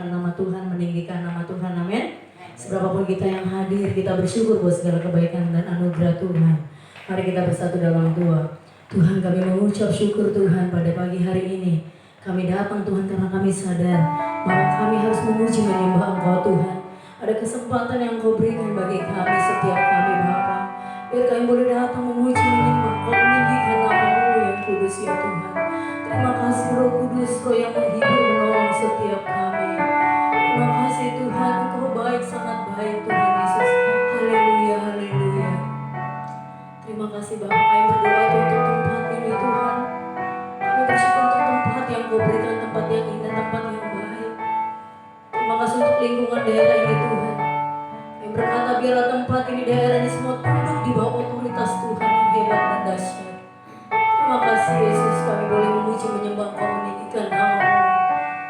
memuliakan nama Tuhan, meninggikan nama Tuhan, amin. Seberapapun kita yang hadir, kita bersyukur buat segala kebaikan dan anugerah Tuhan. Mari kita bersatu dalam doa. Tuhan, kami mengucap syukur Tuhan pada pagi hari ini. Kami datang Tuhan karena kami sadar bahwa kami harus memuji menyembah Engkau Tuhan. Ada kesempatan yang Engkau berikan bagi kami, setiap kami Bapa. Biar kami boleh datang memuji menyembah Engkau, meninggikan nama-Mu yang kudus ya Tuhan. Terima kasih Roh Kudus, Roh yang menghibur menolong setiap kami. Terima kasih Tuhan, Engkau baik, sangat baik Tuhan Yesus. Haleluya, haleluya. Terima kasih Bapa, kami berdoa untuk tempat ini Tuhan. Kami bersyukur untuk tempat yang Kau berikan, tempat yang indah, tempat yang baik. Terima kasih untuk lingkungan daerah ini Tuhan. Yang berkata biarlah tempat ini, daerah ini semua tunduk di bawah otoritas Tuhan yang hebat dan dahsyat. Terima kasih Yesus, kami boleh memuji menyembah Engkau, meninggikan nama-Mu.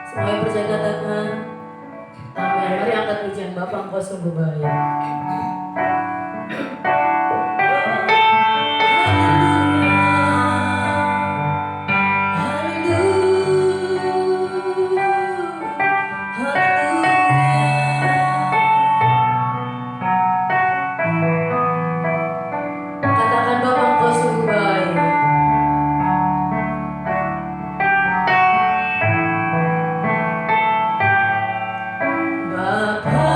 Semua yang percaya katakan amin. Mari angkat pujian Bapa, Engkau sungguh baik. Bapa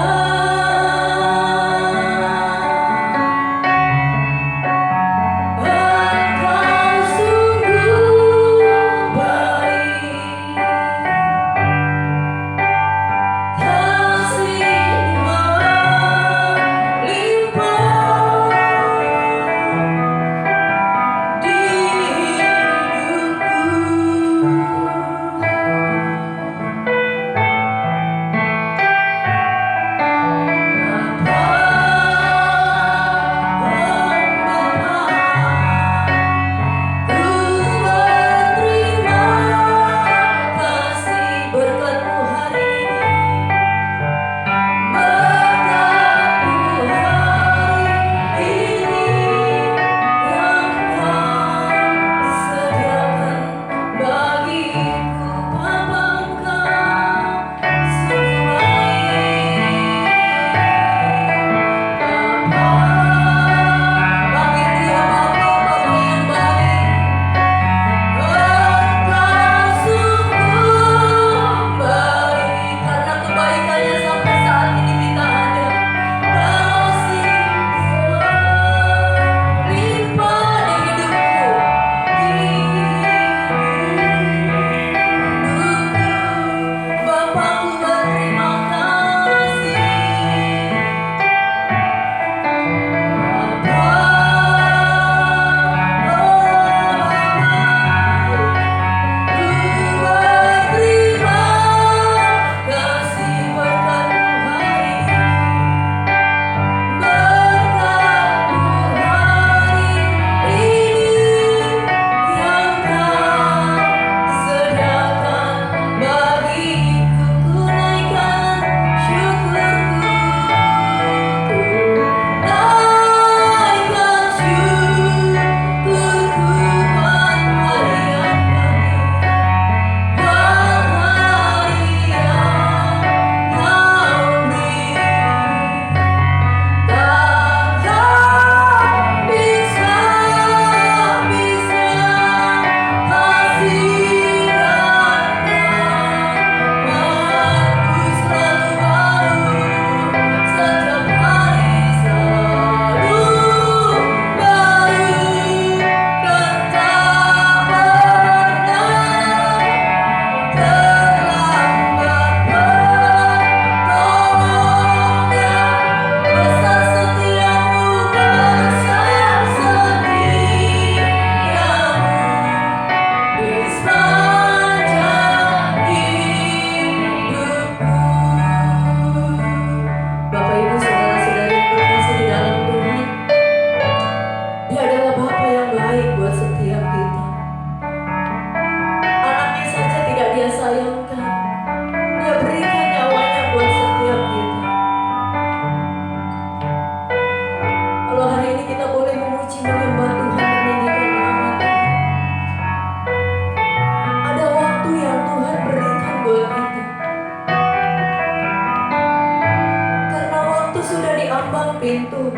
di ambang pintu.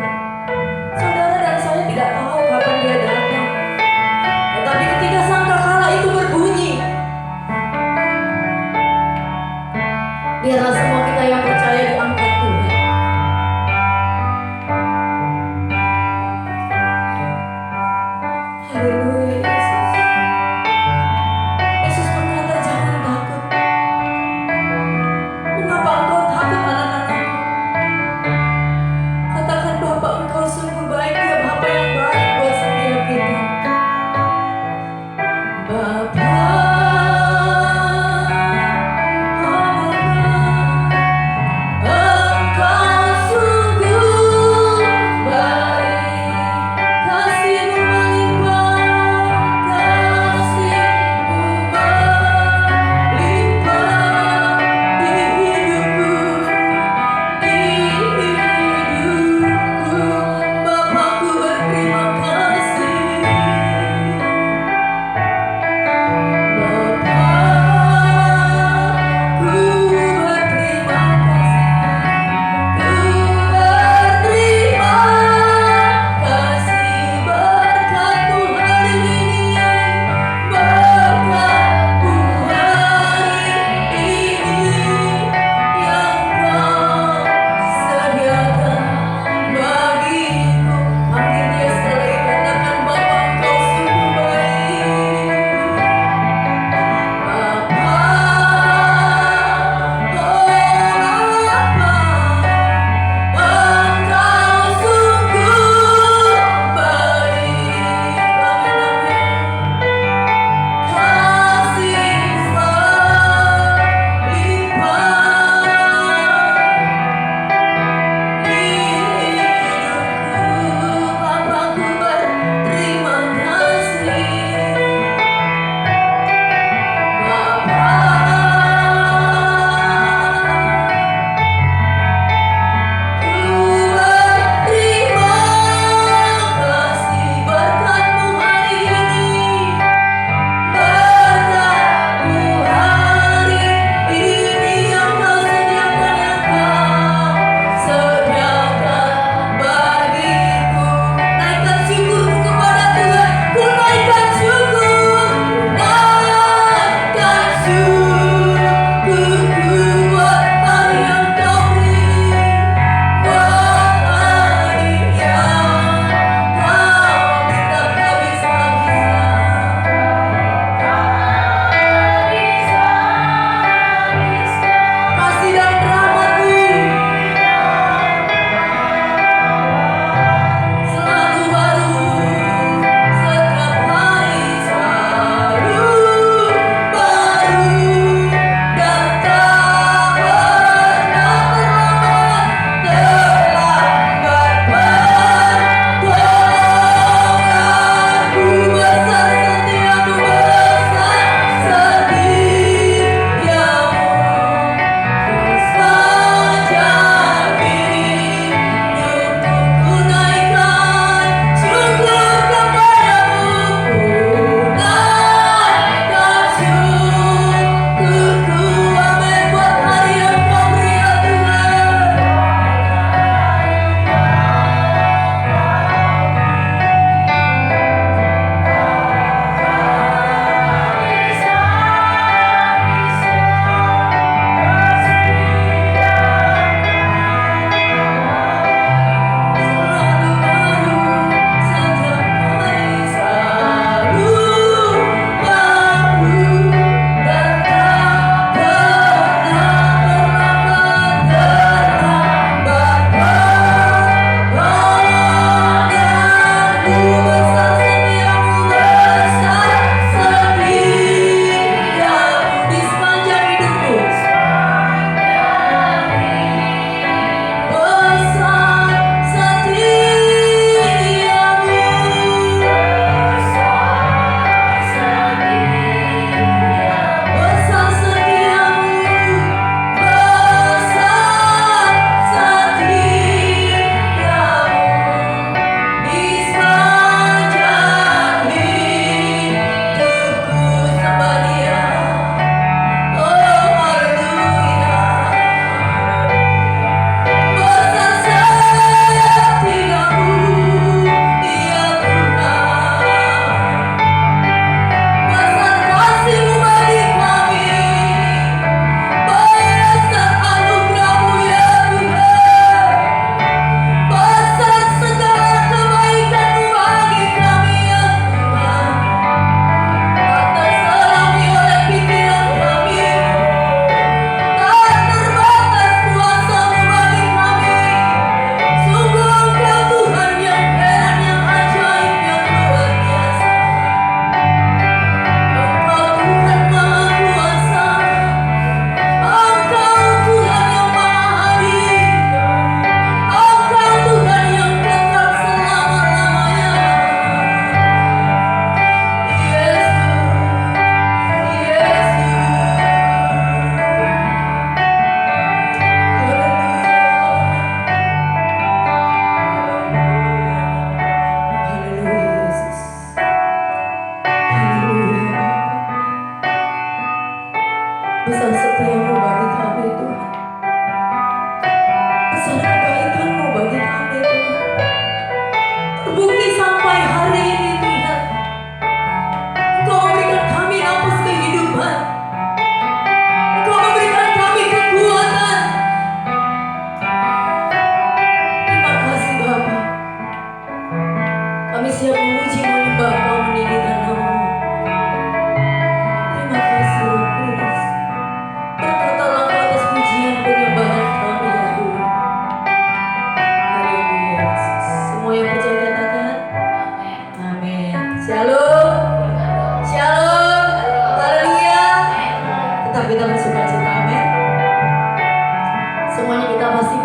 Saudara dan saya tidak tahu kapan dia datang. Tetapi ketika sangkakala itu berbunyi, biarlah semua kita yang percaya diangkat Tuhan. Haleluya Yesus. Yesus berkata, jangan takut. Mengapa engkau takut anak-anakku? Katakan Bapa, engkau sungguh baik, dia Bapa yang baik buat setiap kita. Bapa,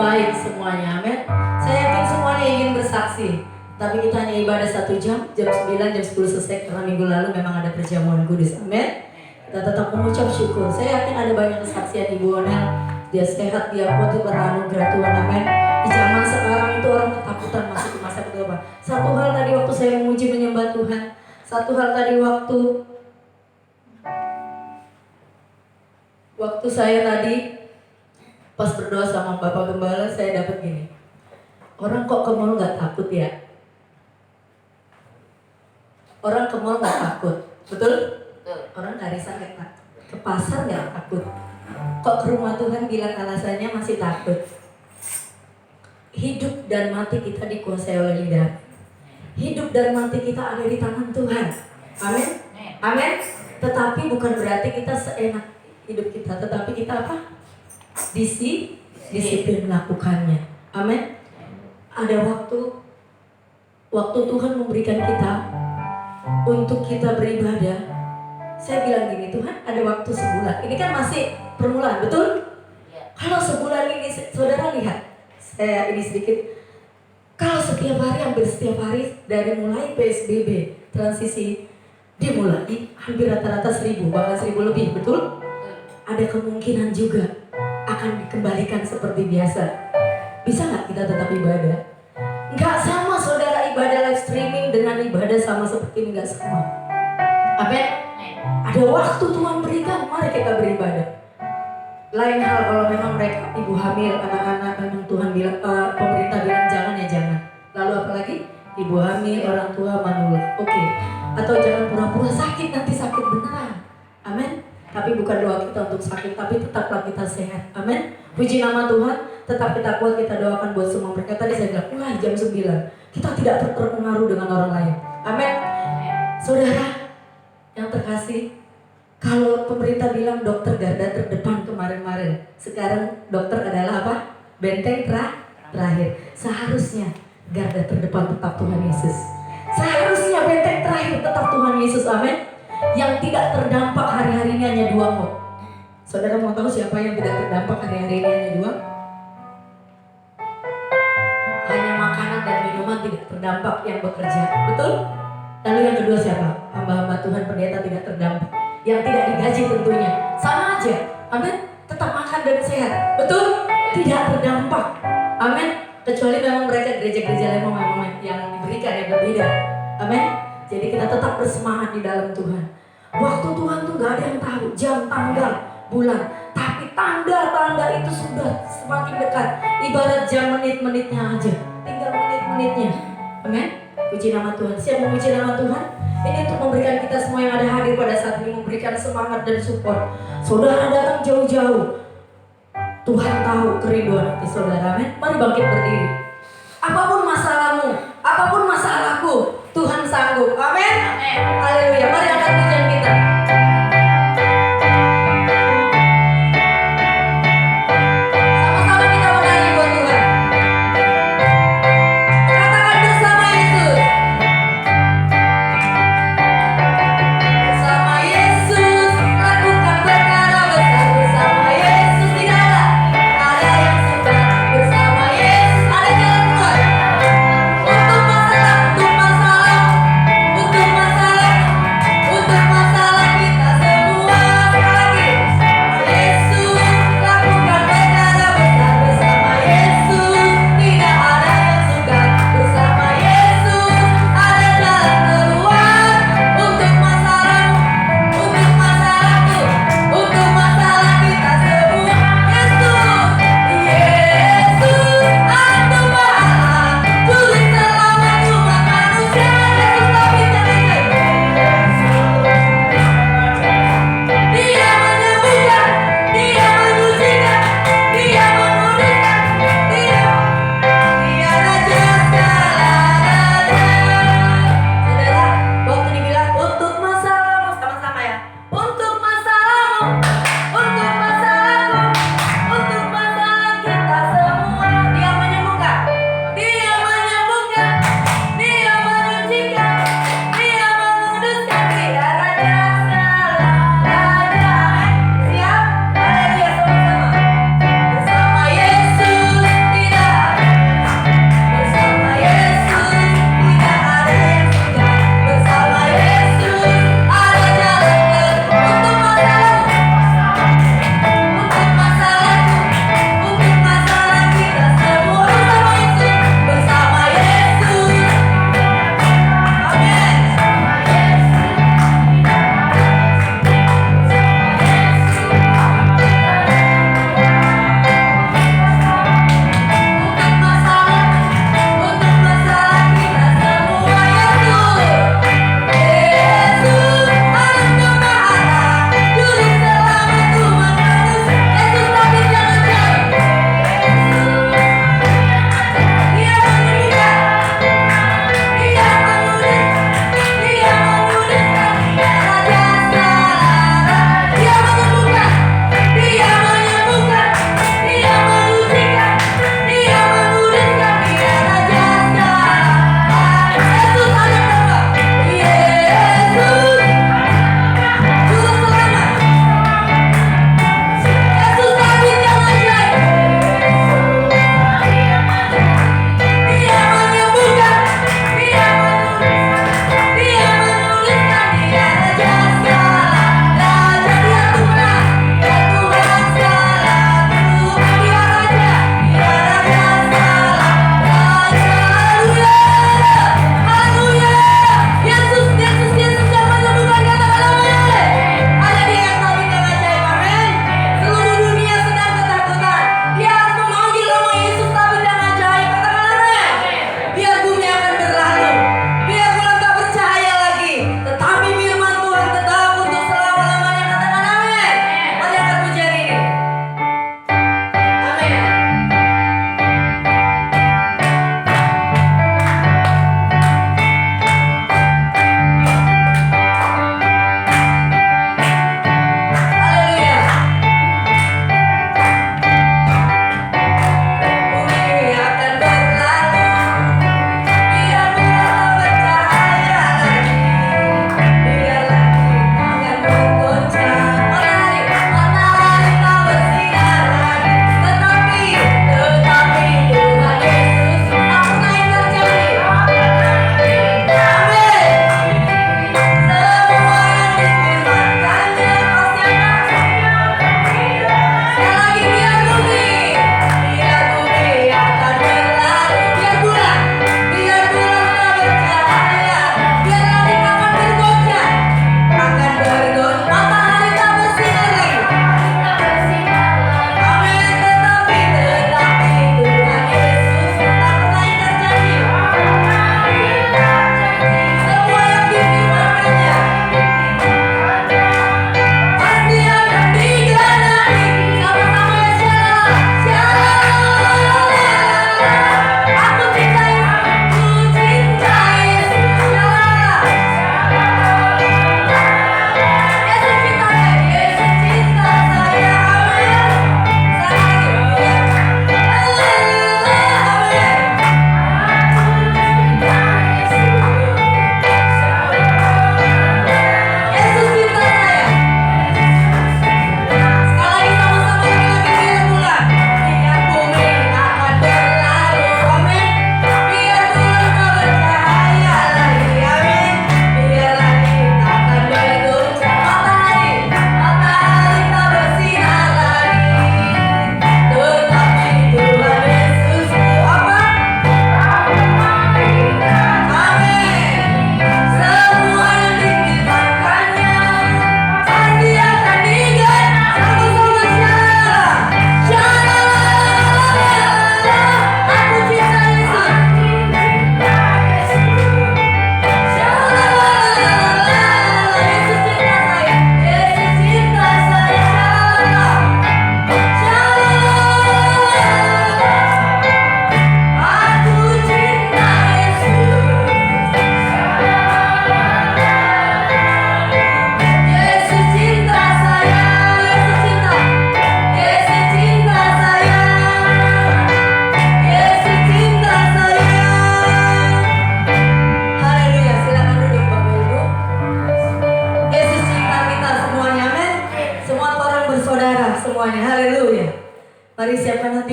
baik semuanya, amin. Saya yakin semuanya ingin bersaksi. Tapi kita hanya ibadah 1 jam, jam 9, jam 10 selesai. Karena minggu lalu memang ada perjamuan kudus, amin. Kita tetap mengucap syukur. Saya yakin ada banyak kesaksian Ibu Onel. Dia sehat, dia kuat, dia beranugerah Tuhan, amin. Di zaman sekarang itu orang ketakutan masuk ke masa kedua. Satu hal tadi waktu saya memuji menyembah Tuhan. Satu hal tadi waktu saya tadi pas berdoa sama Bapak Gembala, saya dapat gini. Orang kok ke mall gak takut ya? Orang ke mall gak takut, betul? Orang ke arisan gak takut, ke pasar gak takut. Kok ke rumah Tuhan bilang alasannya masih takut? Hidup dan mati kita dikuasai oleh lidah. Hidup dan mati kita ada di tangan Tuhan. Amin. Amin. Tetapi bukan berarti kita seenak hidup kita, tetapi kita apa? Disiplin melakukannya. Amin. Ada waktu Tuhan memberikan kita untuk kita beribadah. Saya bilang gini, Tuhan ada waktu sebulan. Ini kan masih permulaan, betul? Kalau sebulan ini, saudara lihat, saya ini sedikit. Kalau hampir setiap hari dari mulai PSBB transisi dimulai, hampir rata-rata 1.000, bahkan 1.000 lebih, betul? Ada kemungkinan juga akan dikembalikan seperti biasa. Bisa nggak kita tetap ibadah? Nggak sama saudara, ibadah live streaming dengan ibadah sama seperti ini, nggak sama. Amin. Ada waktu Tuhan berikan, mari kita beribadah. Lain hal kalau memang mereka ibu hamil, anak-anak memang Tuhan bilang, pemerintah bilang jangan ya jangan. Lalu apalagi ibu hamil, orang tua manula, oke. Atau jangan pura-pura sakit, nanti sakit beneran. Amin. Tapi bukan doa kita untuk sakit, tapi tetaplah kita sehat. Amin. Puji nama Tuhan. Tetap kita kuat, kita doakan buat semua mereka. Tadi saya bilang, mulai jam 9 kita tidak terpengaruh dengan orang lain. Amin. Saudara yang terkasih, kalau pemerintah bilang dokter garda terdepan kemarin-kemarin, sekarang dokter adalah apa? Benteng terakhir. Seharusnya garda terdepan tetap Tuhan Yesus. Seharusnya benteng terakhir tetap Tuhan Yesus. Amin. Yang tidak terdampak hari-harinya hanya 2 kok. Saudara mau tahu siapa yang tidak terdampak hari-harinya hanya 2? Hanya makanan dan minuman tidak terdampak yang bekerja, betul? Lalu yang kedua siapa? Hamba-hamba Tuhan pendeta tidak terdampak, yang tidak digaji tentunya. Sama aja, amin. Tetap makan dan sehat, betul? Tidak terdampak, amin. Kecuali memang mereka gereja-gereja memang yang diberikan yang berbeda, amin. Jadi kita tetap bersemangat di dalam Tuhan. Waktu Tuhan tuh gak ada yang tahu jam, tanggal, bulan, tapi tanda-tanda itu sudah semakin dekat. Ibarat jam menit-menitnya aja, tinggal menit-menitnya. Amin. Puji nama Tuhan. Siap memuji nama Tuhan? Ini untuk memberikan kita semua yang ada hadir pada saat ini, memberikan semangat dan support. Saudara datang jauh-jauh, Tuhan tahu kerinduan hati saudara. Amin. Mari bangkit berdiri. Apapun masalahmu, apapun masalahku, Tuhan sanggup. Amin. Haleluya. Mari angkat pujian kita. Sama-sama kita menyanyi buat Tuhan. Katakan bersama Yesus. Bersama Yesus lakukan perkara besar. Bersama Yesus tidak ada yang seberat. Bersama Yesus ada jalan keluar. Untuk masalah, untuk masalah, untuk masalah, untuk masalah.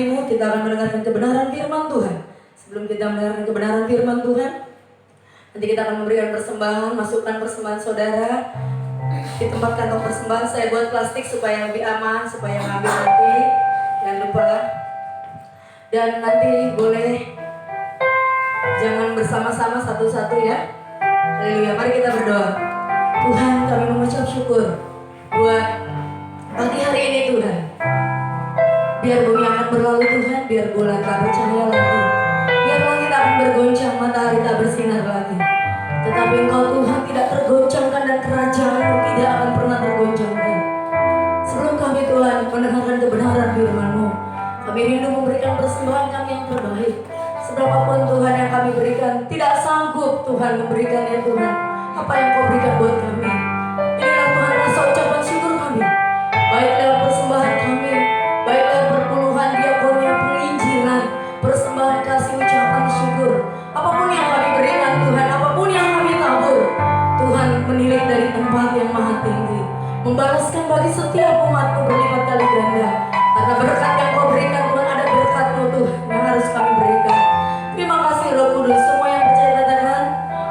hatimu, kita akan mendengarkan kebenaran firman Tuhan. Sebelum kita mendengarkan kebenaran firman Tuhan, nanti kita akan memberikan persembahan, masukkan persembahan saudara di tempat kantong persembahan. Saya buat plastik supaya lebih aman, supaya ngambil nanti. Jangan lupa. Dan nanti boleh jangan bersama-sama, satu-satu ya. Haleluya, mari kita berdoa. Tuhan, kami mengucap syukur buat pagi hari ini Tuhan. Biar bumi akan berlalu Tuhan, biar bulan tak bercahaya lagi, biar langit akan bergoncang, matahari tak bersinar lagi. Tetapi Engkau Tuhan tidak tergoncangkan dan kerajaan-Mu tidak akan pernah tergoncangkan. Sebelum kami Tuhan mendengarkan kebenaran firman-Mu, kami rindu memberikan persembahan kami yang terbaik. Seberapapun Tuhan yang kami berikan, tidak sanggup Tuhan memberikannya Tuhan. Apa yang Kau berikan buat kami, inilah Tuhan rasa ucapan syukur kami. Baik lewat persembahan kami, baik lewat perpuluhan diakonia penginjilan, persembahan kasih ucapan syukur. Apapun yang kami berikan Tuhan, apapun yang kami tabur, Tuhan menilik dari tempat yang maha tinggi, membalaskan bagi setiap umat-Mu berlipat kali ganda. Karena berkat yang Kau berikan Tuhan, ada berkat-Mu Tuhan yang harus kami berikan. Terima kasih Roh Kudus. Semua yang percaya katakan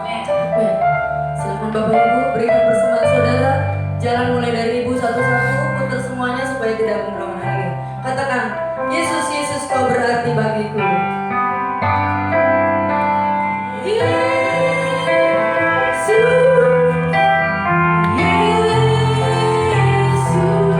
amin. Silakan Bapak Ibu berikan persembahan saudara. Jalan mulai dari Ibu satu-satu, putar semuanya supaya tidak berulang lagi. Katakan, Yesus, Yesus Kau berarti bagiku. Yesus, Yesus.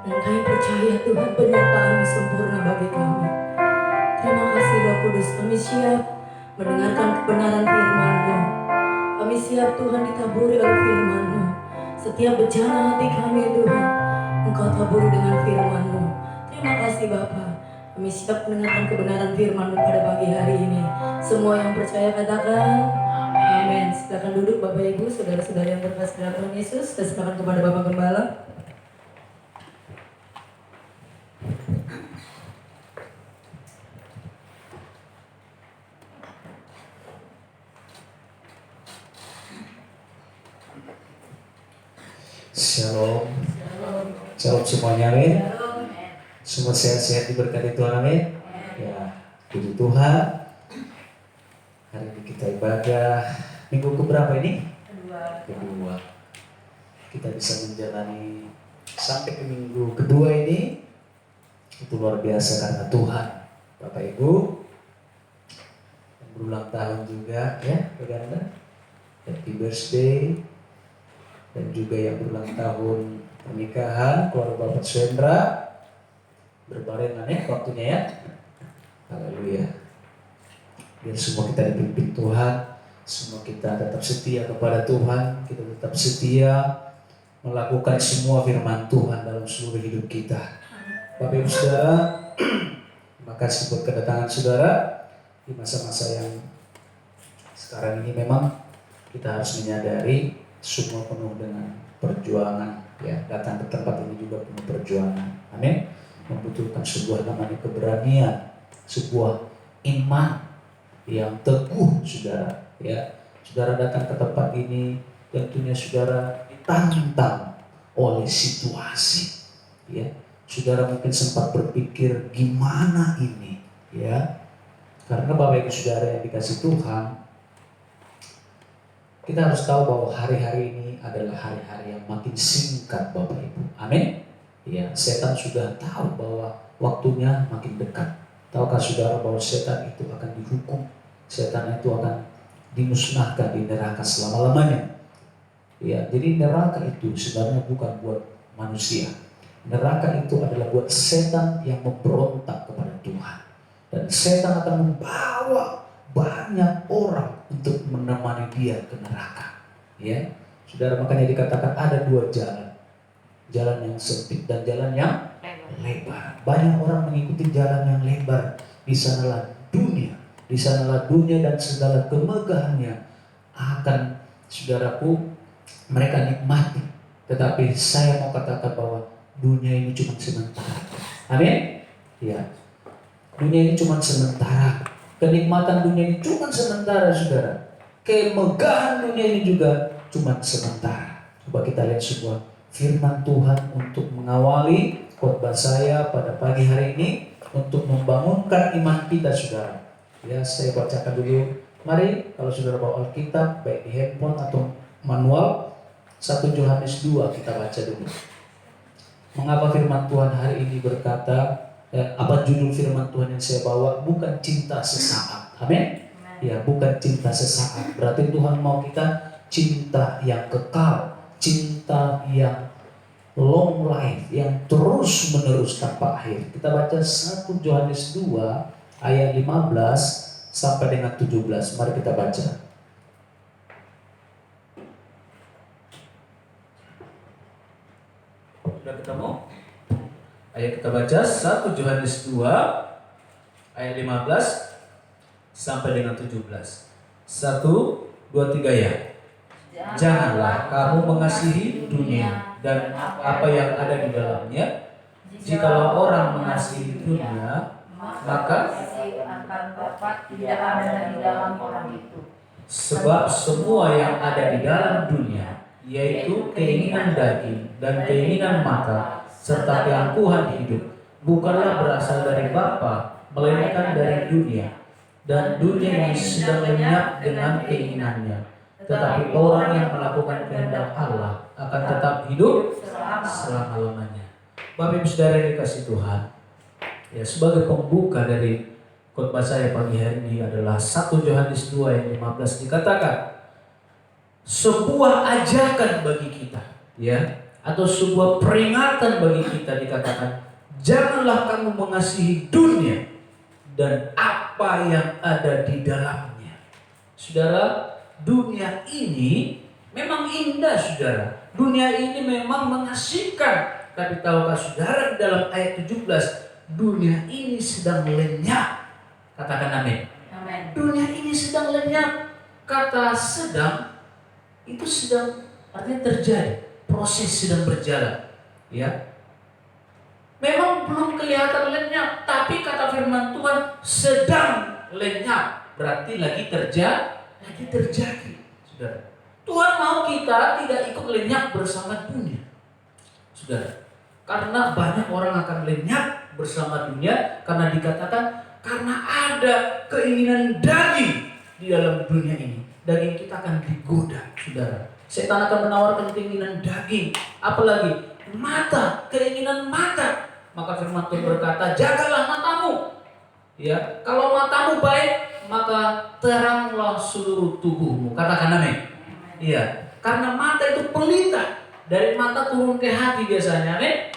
Dan kami percaya Tuhan penyertaan sempurna bagi kami. Terima kasih Roh Kudus, kami siap mendengarkan kebenaran firman-Mu. Kami siap Tuhan ditaburi oleh firman-Mu. Setiap bejana hati kami Tuhan, Engkau taburi dengan firman-Mu. Terima kasih Bapa. Kami siap mendengarkan kebenaran firman-Mu pada pagi hari ini. Semua yang percaya katakan amin. Silakan duduk Bapak Ibu, saudara-saudara yang berkasih dalam Tuhan Yesus. Dan silakan kepada Bapak Gembala. Shalom. Shalom semuanya, amin. Semua sehat-sehat diberkati Tuhan, amin. Ya, puji Tuhan. Hari ini kita ibadah minggu keberapa ini? Kedua. Kita bisa menjalani sampai ke minggu kedua ini. Itu luar biasa karena Tuhan. Bapak Ibu yang berulang tahun juga ya, bagaimana? Happy birthday. Dan juga yang berulang tahun pernikahan keluarga Bapak Swendra berbarengan ya waktunya ya. Haleluya. Biar semua kita dipimpin Tuhan, semua kita tetap setia kepada Tuhan, kita tetap setia melakukan semua firman Tuhan dalam seluruh hidup kita. Bapak Ibu Saudara, terima kasih buat kedatangan saudara di masa-masa yang sekarang ini. Memang kita harus menyadari semua penuh dengan perjuangan ya, datang ke tempat ini juga penuh perjuangan, amin. Membutuhkan sebuah namanya keberanian, sebuah iman yang teguh saudara ya. Saudara datang ke tempat ini tentunya saudara ditantang oleh situasi ya. Saudara mungkin sempat berpikir gimana ini ya, karena Bapak Ibu Saudara yang dikasih Tuhan, kita harus tahu bahwa hari-hari ini adalah hari-hari yang makin singkat Bapak Ibu. Amin. Ya, setan sudah tahu bahwa waktunya makin dekat. Tahukah saudara bahwa setan itu akan dihukum? Setan itu akan dimusnahkan di neraka selama-lamanya. Ya, jadi neraka itu sebenarnya bukan buat manusia. Neraka itu adalah buat setan yang memberontak kepada Tuhan. Dan setan akan membawa banyak orang untuk menemani dia ke neraka. Ya, saudara, makanya dikatakan ada dua jalan. Jalan yang sempit dan jalan yang lebar. Banyak orang mengikuti jalan yang lebar. Di sanalah dunia. Di sanalah dunia dan segala kemegahannya akan saudaraku mereka nikmati. Tetapi saya mau katakan bahwa dunia ini cuma sementara. Amin. Ya. Dunia ini cuma sementara. Kenikmatan dunia ini cuma sementara saudara. Kemegahan dunia ini juga cuma sementara. Coba kita lihat sebuah firman Tuhan untuk mengawali khotbah saya pada pagi hari ini, untuk membangunkan iman kita saudara. Ya, saya bacakan dulu. Mari kalau saudara bawa Alkitab baik di handphone atau manual, 1 Yohanes 2 kita baca dulu. Mengapa firman Tuhan hari ini berkata, apa judul firman Tuhan yang saya bawa? Bukan cinta sesaat. Amin. Ya, bukan cinta sesaat. Berarti Tuhan mau kita cinta yang kekal, cinta yang long life, yang terus menerus tanpa akhir. Kita baca 1 Yohanes 2 ayat 15 sampai dengan 17. Mari kita baca. Sudah ketemu? Ayo kita baca 1 Yohanes 2 ayat 15 sampai dengan 17. 1, 2, 3 ya. Janganlah kamu mengasihi dunia dan apa yang ada di dalamnya. Jikalau orang mengasihi dunia, maka akan dapat tidak ada di dalam orang itu. sebab semua yang ada di dalam dunia, yaitu keinginan daging dan keinginan mata serta keangkuhan hidup, bukanlah berasal dari Bapa, melainkan dari dunia. Dan dunia ini sudah lenyap dengan keinginannya. Tetapi orang yang melakukan kehendak Allah akan tetap hidup selama-lamanya. Bapak Ibu Saudara yang dikasih Tuhan, ya, sebagai pembuka dari khotbah saya pagi hari ini adalah 1 Yohanes 2 ayat 15 dikatakan, sebuah ajakan bagi kita, ya. atau sebuah peringatan bagi kita, dikatakan, janganlah kamu mengasihi dunia dan apa yang ada di dalamnya. Saudara, dunia ini memang indah, saudara. Dunia ini memang mengasihkan. Tapi tahukah saudara, di dalam ayat 17, dunia ini sedang lenyap. Katakan amin. Amin. Dunia ini sedang lenyap. Kata sedang itu sedang artinya terjadi, proses sedang berjalan, ya. Memang belum kelihatan lenyap, tapi kata firman Tuhan sedang lenyap, berarti lagi terjadi, saudara. Tuhan mau kita tidak ikut lenyap bersama dunia, saudara. Karena banyak orang akan lenyap bersama dunia karena dikatakan karena ada keinginan daging di dalam dunia ini. Daging kita akan digoda, saudara. Setan akan menawarkan keinginan daging, apalagi mata, keinginan mata. Maka firman Tuhan berkata, jagalah matamu. Ya, kalau matamu baik, maka teranglah seluruh tubuhmu. Katakan amin. Iya, karena mata itu pelita. Dari mata turun ke hati biasanya, amin.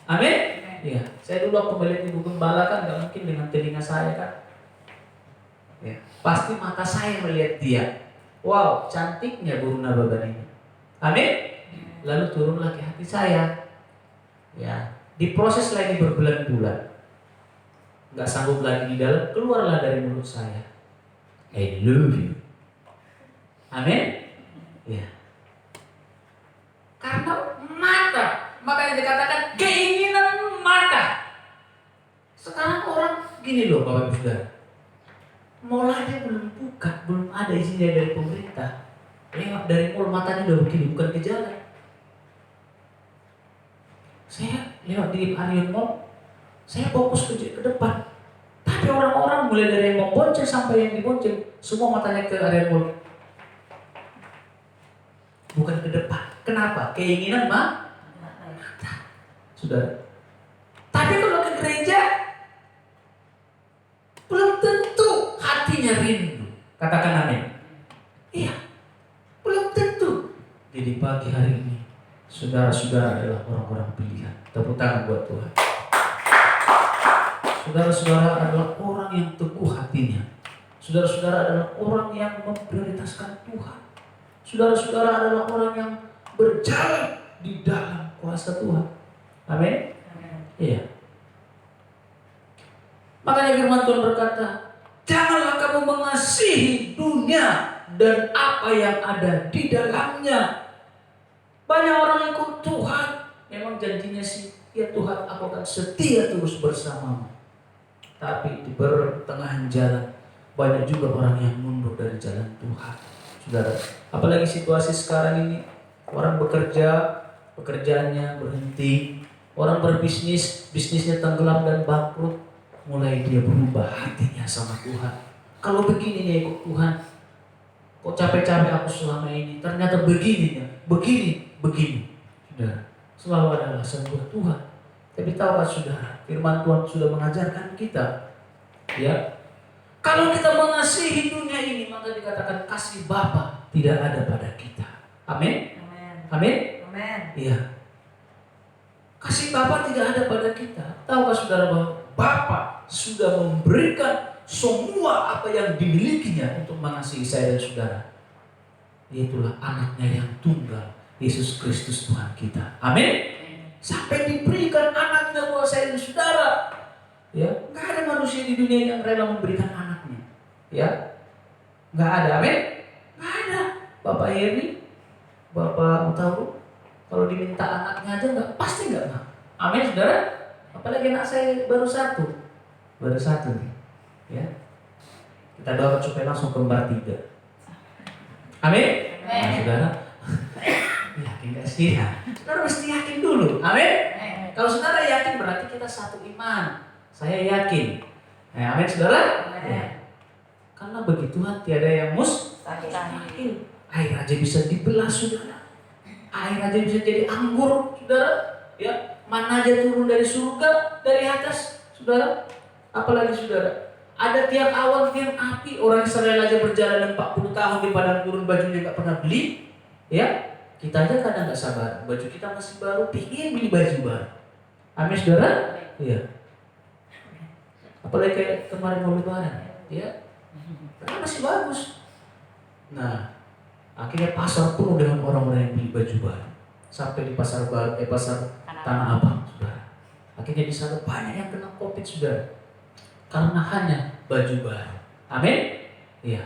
Amin. Iya, saya dulu waktu melihat ibu gembala kan gak mungkin dengan telinga saya kan. Ya, pasti mata saya melihat dia. Wow, cantiknya burung nababan ini. Amin. Lalu turunlah ke hati saya. Ya, diproses lagi berbulan-bulan. Gak sanggup lagi di dalam, keluarlah dari mulut saya, I love you. Amin. Ya. Karena mata, makanya dikatakan keinginan mata. Sekarang orang gini loh Bapak Ibu Saudara, mall aja belum buka, belum ada izinnya dari pemerintah. Lewat dari mall matanya udah begini, bukan ke jalan. Saya lewat di Arion Mall, saya fokus ke depan. Tapi orang-orang mulai dari yang membonceng sampai yang dibonceng, semua matanya ke Arion Mall, bukan ke depan. Kenapa? Keinginan mata, saudara. Tapi kalau ke gereja, belum tentu hatinya rindu. Katakan amin. Iya, belum tentu. Jadi pagi hari ini, saudara-saudara adalah orang-orang pilihan. Tepuk tangan buat Tuhan. Saudara-saudara adalah orang yang teguh hatinya. Saudara-saudara adalah orang yang memprioritaskan Tuhan. Saudara-saudara adalah orang yang berjalan di dalam kuasa Tuhan. Amin. Iya. Makanya firman Tuhan berkata, janganlah kamu mengasihi dunia dan apa yang ada di dalamnya. Banyak orang ikut Tuhan, memang janjinya sih, ya Tuhan aku akan setia terus bersamamu. Tapi di pertengahan jalan, banyak juga orang yang mundur dari jalan Tuhan. Saudara, apalagi situasi sekarang ini, orang bekerja, pekerjaannya berhenti, orang berbisnis, bisnisnya tenggelam dan bangkrut, mulai dia berubah hatinya sama Tuhan. Kalau begini nih ikut Tuhan, kok capek-capek aku selama ini, ternyata begini. Saudara, selalu ada alasan buat Tuhan. Tapi tahukah saudara, firman Tuhan sudah mengajarkan kita, ya, kalau kita mengasihi dunia ini, maka dikatakan kasih Bapa tidak ada pada kita. Amin. Amin. Iya. Kasih Bapa tidak ada pada kita. Tahukah saudara bahwa Bapa sudah memberikan semua apa yang dimilikinya untuk mengasihi saya dan saudara. Itulah anaknya yang tunggal, Yesus Kristus Tuhan kita. Amin. Sampai diberikan anaknya buat saya dan saudara. Ya, nggak ada manusia di dunia yang rela memberikan anaknya. Ya, nggak ada. Amin. Nggak ada. Bapak Heri, Bapak Utaru, kalau diminta anaknya aja pasti nggak mau. Amin, saudara. Apalagi anak saya baru satu nih. Ya, kita doakan supaya langsung kembar 3. Amin. Nah, saudara, yakin gak sih? Saudara mesti yakin dulu. Amin. Kalau saudara yakin berarti kita satu iman. Saya yakin. Amin, saudara. Ya. Karena bagi Tuhan tiada yang mustahil. Air aja bisa dibelah, saudara. Air aja bisa jadi anggur, saudara. Ya, mana aja turun dari surga, dari atas, saudara. Apalagi saudara, ada tiang awan, tiang api. Orang Israel aja berjalan 40 tahun di padang gurun, bajunya nggak pernah beli. Ya, Kita aja kadang nggak sabar, baju kita masih baru, pingin beli baju baru. Amin saudara? Iya. Apalagi kayak kemarin mau lebaran, ya, karena masih bagus. Nah, akhirnya pasar penuh dengan orang-orang yang beli baju baru. Sampai di pasar baru, pasar Tanah Abang, saudara. Akhirnya di sana banyak yang kena COVID, saudara, karena hanya baju baru. Amin? Iya.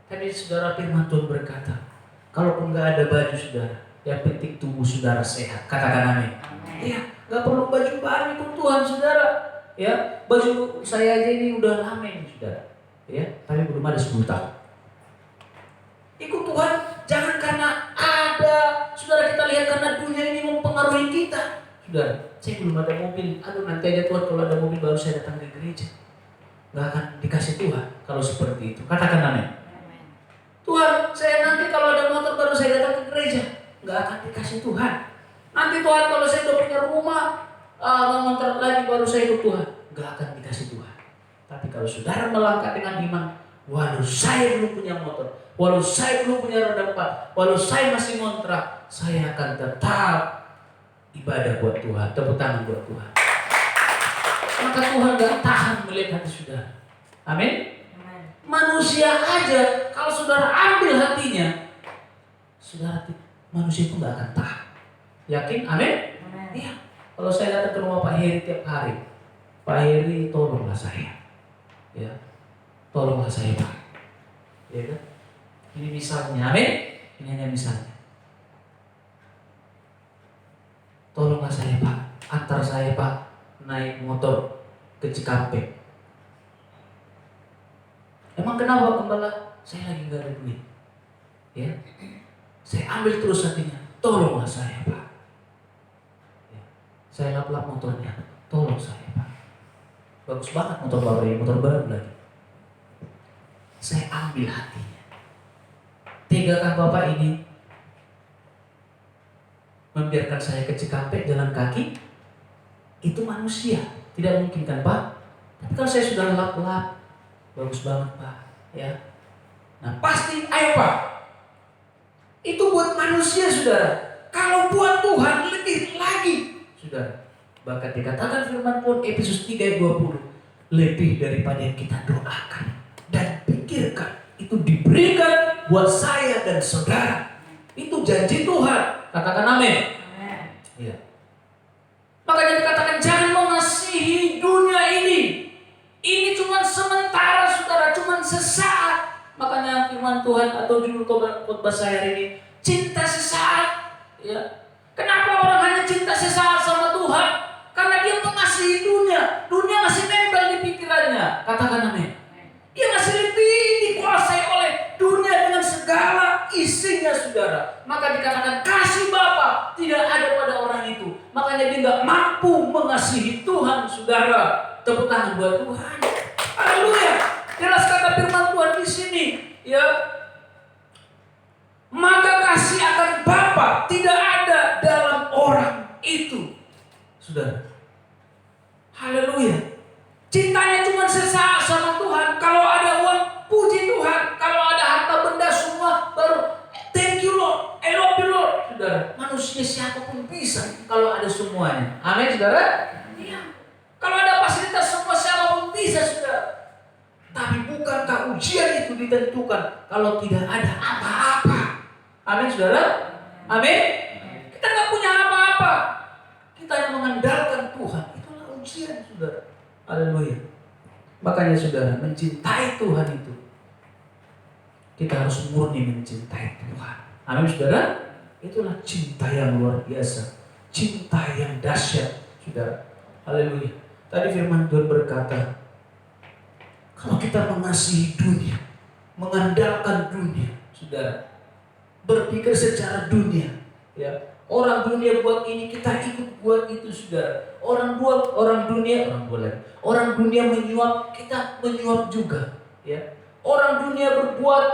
Tapi saudara, firman Tuhan berkata, kalaupun nggak ada baju saudara, yang penting tubuh saudara sehat. Katakan amin. Iya, nggak perlu baju baru ikut Tuhan saudara. Ya, baju saya aja ini udah lama ini saudara. Ya, tapi belum ada 10 tahun. Ikut Tuhan jangan karena ada, saudara, kita lihat karena dunia ini mempengaruhi kita. Saudara, saya belum ada mobil. Aduh, nanti aja Tuhan kalau ada mobil baru saya datang ke gereja. Nggak akan dikasih Tuhan kalau seperti itu. Katakan amin. Tuhan, saya nanti kalau ada motor baru saya datang ke gereja. Nggak akan dikasih Tuhan. Nanti Tuhan kalau saya udah punya rumah, motor lagi baru saya ikut Tuhan. Nggak akan dikasih Tuhan. Tapi kalau saudara melangkah dengan iman, walau saya belum punya motor, walau saya belum punya roda 4, walau saya masih ngontrak, saya akan tetap ibadah buat Tuhan. Tepuk tangan buat Tuhan. Maka Tuhan gak tahan melihat hati saudara. Amin. Manusia aja kalau saudara ambil hatinya, saudara, manusia itu gak akan tahan. Yakin? Amin. Iya. Kalau saya datang ke rumah Pak Heri tiap hari, Pak Heri, tolonglah saya. Ya, tolonglah saya Pak. Ya kan? Ini misalnya, amin. Ini hanya misalnya. Tolonglah saya Pak, antar saya Pak naik motor ke Cikampek. Emang kenapa gembala? Saya lagi nggak ada duit. Ya, saya ambil terus hatinya. Tolonglah saya Pak. Ya. Saya lap-lap motornya. Tolong saya Pak. Bagus banget motor baru ini, motor baru lagi. Saya ambil hatinya. Tegakah Bapak ini membiarkan saya ke Cikampek jalan kaki? Itu manusia, tidak mungkin kan Pak? Tapi kalau saya sudah lap-lap, bagus banget Pak, ya. Nah pasti, ayo Pak. Itu buat manusia saudara. Kalau buat Tuhan lebih lagi, saudara. Bahkan dikatakan firman Tuhan Efesus 3 ayat 20, lebih daripada yang kita doakan dan pikirkan, itu diberikan buat saya dan saudara. Itu janji Tuhan. Katakan amin. Iya. Makanya dikatakan jangan mengasihi dunia ini. Ini cuma sementara saudara, cuma sesaat. Makanya firman Tuhan atau judul khotbah saya hari ini, cinta sesaat. Ya. Kenapa orang hanya cinta sesaat sama Tuhan? Karena dia mengasihi dunia. Dunia masih nempel di pikirannya. Katakan amin. Dia masih lebih dikuasai oleh dunia dengan segala isinya saudara. Maka dikatakan kasih Bapa tidak ada pada orang itu. Makanya dia nggak mampu mengasihi Tuhan saudara. Tepuk tangan buat Tuhan. Haleluya. Jelas kata firman Tuhan di sini. Ya. Maka kasih akan Bapa tidak ada dalam orang itu. Saudara. Haleluya. Cintanya cuma sesaat sama Tuhan. Kalau ada uang, puji Tuhan. Kalau ada harta benda semua, baru thank you Lord, I love you Lord. Saudara, manusia siapapun bisa kalau ada semuanya. Amin saudara? Iya. Kalau ada fasilitas semua siapapun bisa saudara. Tapi bukankah ujian itu ditentukan kalau tidak ada apa-apa? Amin saudara? Amin? Kita nggak punya apa-apa. Kita yang mengandalkan Tuhan. Itulah ujian saudara. Haleluya. Makanya saudara, mencintai Tuhan itu, kita harus murni mencintai Tuhan. Amin saudara. Itulah cinta yang luar biasa, cinta yang dahsyat saudara. Haleluya. Tadi firman Tuhan berkata, kalau kita mengasihi dunia, mengandalkan dunia, saudara, berpikir secara dunia, ya. Orang dunia buat ini, kita ikut buat itu saudara. Orang dunia menyuap, kita menyuap juga, ya. Orang dunia berbuat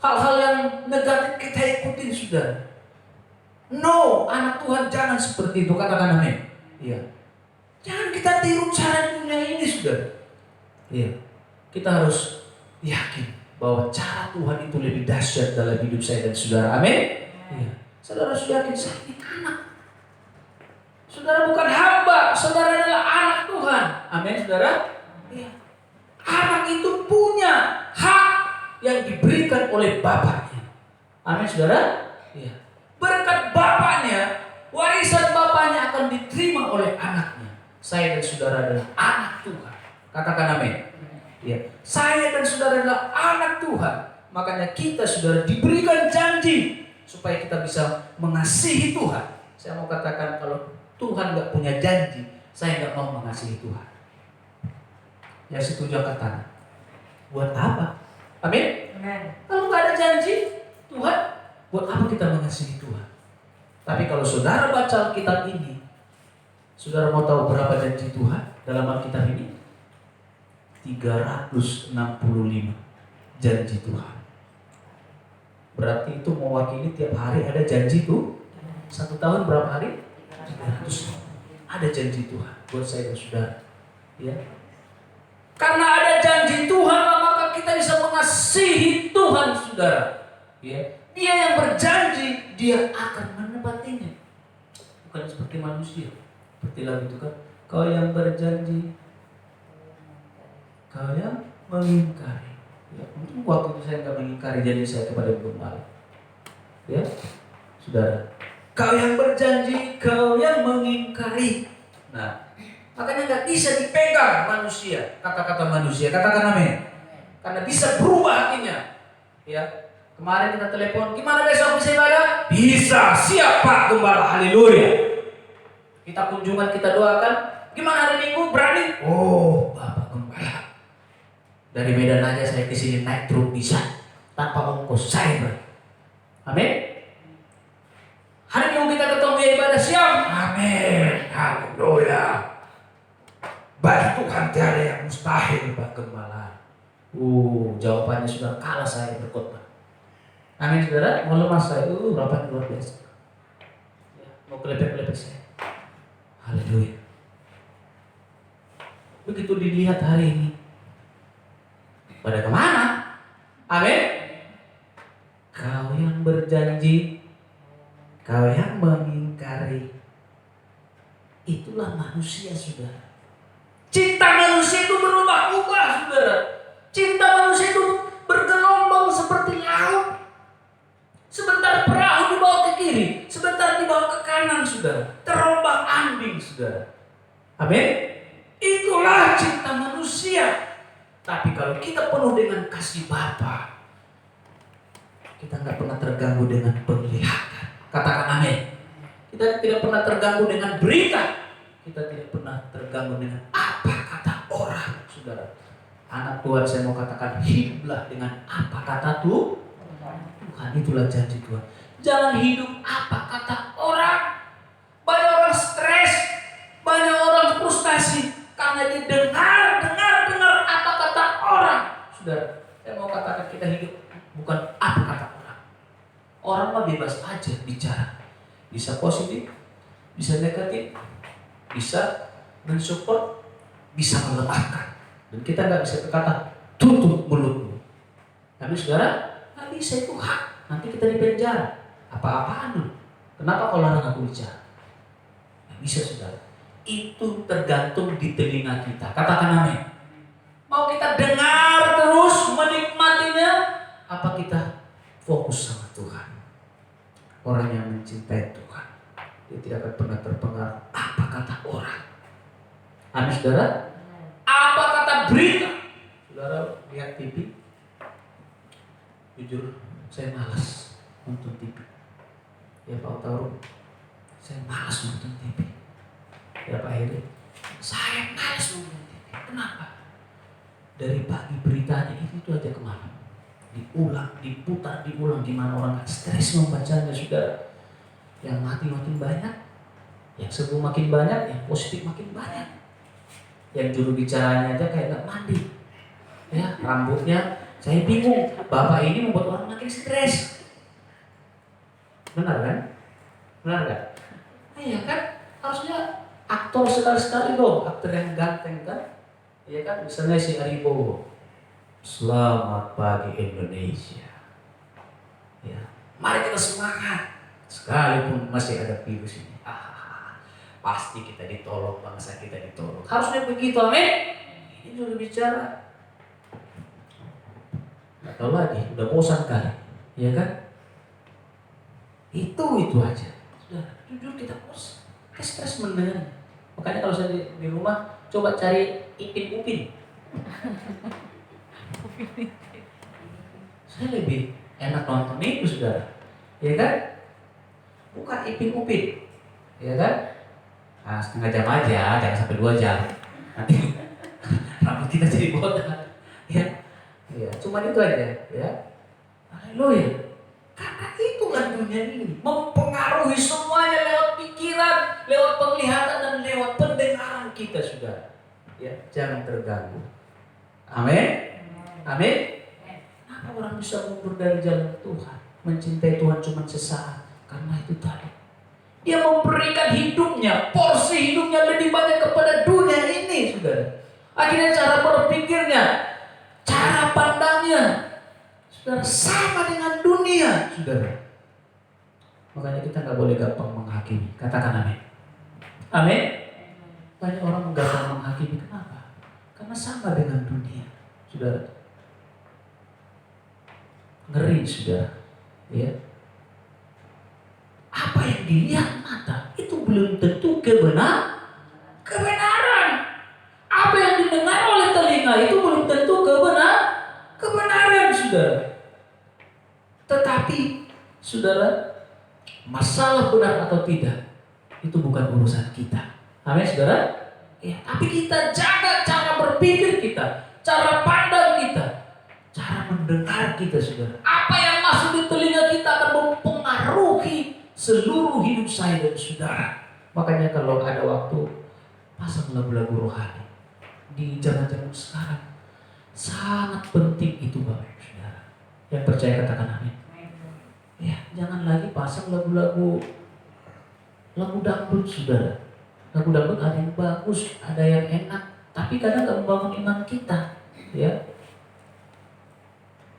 hal-hal yang negatif, kita ikutin saudara. No, anak Tuhan jangan seperti itu, katakan amin. Iya. Jangan kita tiru cara dunia ini saudara. Iya. Kita harus yakin bahwa cara Tuhan itu lebih dahsyat dalam hidup saya dan saudara. Amin. Iya. Saudara sudah yakin saya ini anak. Saudara bukan hamba, saudara adalah anak Tuhan. Amin, saudara. Iya. Anak itu punya hak yang diberikan oleh bapaknya. Amin, saudara. Iya. Berkat bapaknya, warisan bapaknya akan diterima oleh anaknya. Saya dan saudara adalah anak Tuhan. Katakan amin. Ya. Saya dan saudara adalah anak Tuhan. Makanya kita saudara diberikan janji supaya kita bisa mengasihi Tuhan. Saya mau katakan kalau Tuhan nggak punya janji, saya nggak mau mengasihi Tuhan. Yang setuju katakan, buat apa? Amin. Kalau nggak ada janji Tuhan, buat apa kita mengasihi Tuhan? Tapi kalau saudara baca Alkitab ini, saudara mau tahu berapa janji Tuhan dalam Alkitab ini? 365 janji Tuhan. Berarti itu mewakili tiap hari ada janji tuh. 1 tahun berapa hari? 300. Ada janji Tuhan buat saya dan saudara. Ya. Karena ada janji Tuhan, maka kita bisa mengasihi Tuhan, saudara. Ya. Dia yang berjanji, dia akan menepatinya. Bukan seperti manusia. Seperti lagu itu kan, kau yang berjanji, kau yang mengingkari. Ya, untuk waktu itu saya nggak mengingkari janji saya kepada gembala. Ya, saudara. Kau yang berjanji, kau yang mengingkari. Nah, makanya nggak bisa dipegang manusia, kata-kata manusia. Katakan amin. Karena bisa berubah hatinya. Ya, kemarin kita telepon, gimana besok bisa ibadah? Bisa, siap Pak Gembala, haleluya. Kita kunjungan, kita doakan. Gimana hari Minggu, berani? Oh, Bapak Gembala. Dari Medan aja saya ke sini naik truk bisa, tanpa ongkos saya berani. Amin. Hari Minggu kita ketemu ya ibadah, siap? Amin, haleluya. Bagi Tuhan tiada yang mustahil, Pak Gembala. Jawabannya sudah kalah saya berkhotbah. Amin, saudara. Mau lemas saya, berapa luar biasa. Ya, mau kelepek-kelepek saya. Haleluya. Begitu dilihat hari ini, pada kemana? Amin. Kau yang berjanji, kau yang mengingkari. Itulah manusia, saudara. Cinta manusia itu berubah-ubah, saudara. Cinta manusia itu bergelombang seperti laut. Sebentar perahu dibawa ke kiri, sebentar dibawa ke kanan, saudara. Terombang ambing, saudara. Amin. Itulah cinta manusia. Tapi kalau kita penuh dengan kasih Bapa, kita nggak pernah terganggu dengan penglihatan. Katakan amin. Kita tidak pernah terganggu dengan berita. Kita tidak pernah terganggu dengan apa kata orang, saudara. Anak Tuhan, saya mau katakan, hiduplah dengan apa kata Tuhan. Itulah janji Tuhan. Jangan hidup apa kata orang. Banyak orang stres, banyak orang frustasi karena dia dengar apa kata orang. Saudara, saya mau katakan kita hidup bukan apa kata orang. Orang mah bebas aja bicara. Bisa positif, bisa negatif, bisa mensupport, bisa melemahkan. Dan kita nggak bisa berkata tutup mulutmu. Tapi saudara, nggak bisa, itu hak. Nanti kita di penjara. Apa-apaan lu? Kenapa kau larang aku bicara? Nggak bisa, saudara. Itu tergantung di telinga kita. Katakan amin. Mau kita dengar terus menikmatinya, apa kita fokus sama Tuhan? Orang yang mencintai Tuhan, dia tidak akan pernah terpengaruh apa kata orang. Amin, saudara. Apa kata berita? Saudara lihat TV, jujur saya malas nonton TV. Ya Pak Taruh, saya malas nonton TV. Ya Pak Heri, saya malas nonton TV. Kenapa? Dari pagi beritanya itu aja ke malam. Diulang, diputar, diulang. Gimana orang gak stres membacanya, saudara. Yang mati makin banyak, yang sembuh makin banyak, yang positif makin banyak. Yang juru bicaranya aja kayak gak mandi. Ya, rambutnya saya bingung. Bapak ini membuat orang makin stres. Benar kan? Benar kan? Iya kan? Harusnya aktor sekali-sekali dong. Aktor yang ganteng kan? Iya kan? Misalnya si Aribo. Selamat pagi Indonesia. Ya, mari kita semangat. Sekalipun masih ada virus ini, pasti kita ditolong, bangsa kita ditolong. Harusnya begitu, amin. Ini sudah bicara. Nggak tahu lagi, udah bosan kali, ya kan? Itu aja. Sudah, jujur kita bosan, kita stres mendengar. Makanya kalau saya di rumah, coba cari Ipin Upin. Saya lebih enak nonton itu, saudara, ya kan? Bukan Ipin Upin, ya kan? Nah, setengah jam aja, jangan sampai 2 jam. Nanti rambut kita jadi botak, ya. Ya, cuma itu aja, ya. Haleluya. Karena itu kan dunia ini mempengaruhi semuanya lewat pikiran, lewat penglihatan dan lewat pendengaran kita, saudara. Ya, jangan terganggu. Amin. Amin. Kenapa orang bisa mundur dari jalan Tuhan? Mencintai Tuhan cuma sesaat. Karena itu tadi. Dia memberikan hidupnya, porsi hidupnya lebih banyak kepada dunia ini, saudara. Akhirnya cara berpikirnya, cara pandangnya, saudara, sama dengan dunia, saudara. Makanya kita nggak boleh gampang menghakimi. Katakan amin. Amin. Banyak orang gampang menghakimi. Kenapa? Karena sama dengan dunia, saudara. Ngeri, saudara. Ya. Apa yang dilihat mata itu belum tentu kebenaran. Apa yang didengar oleh telinga itu belum tentu kebenaran, saudara. Tetapi, saudara, masalah benar atau tidak itu bukan urusan kita. Amin, saudara. Ya, tapi kita jaga cara berpikir kita, cara pandang kita, cara mendengar kita, saudara. Apa yang masuk di telinga kita akan mempengaruhi seluruh hidup saya dan saudara. Makanya kalau ada waktu, pasang lagu-lagu rohani. Di zaman-zaman sekarang sangat penting itu, Bapak Ibu Saudara. Yang percaya katakan amin. Ya, jangan lagi pasang lagu dangdut, saudara. Lagu dangdut ada yang bagus, ada yang enak, tapi kadang gak membangun iman kita. Ya.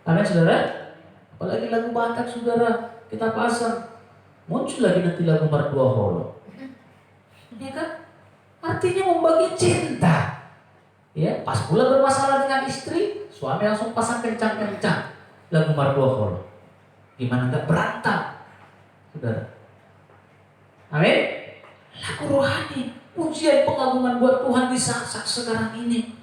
Amin, saudara. Apalagi lagu Batak, saudara, kita pasang. Muncul lagi nanti lagu Mardua Holo, ya kan? Artinya membagi cinta. Ya, pas pula bermasalah dengan istri, suami langsung pasang kencang-kencang lagu Mardua Holo. Gimana nggak berantem, saudara? Amin. Lagu rohani, pujian pengagungan buat Tuhan di saat-saat sekarang ini.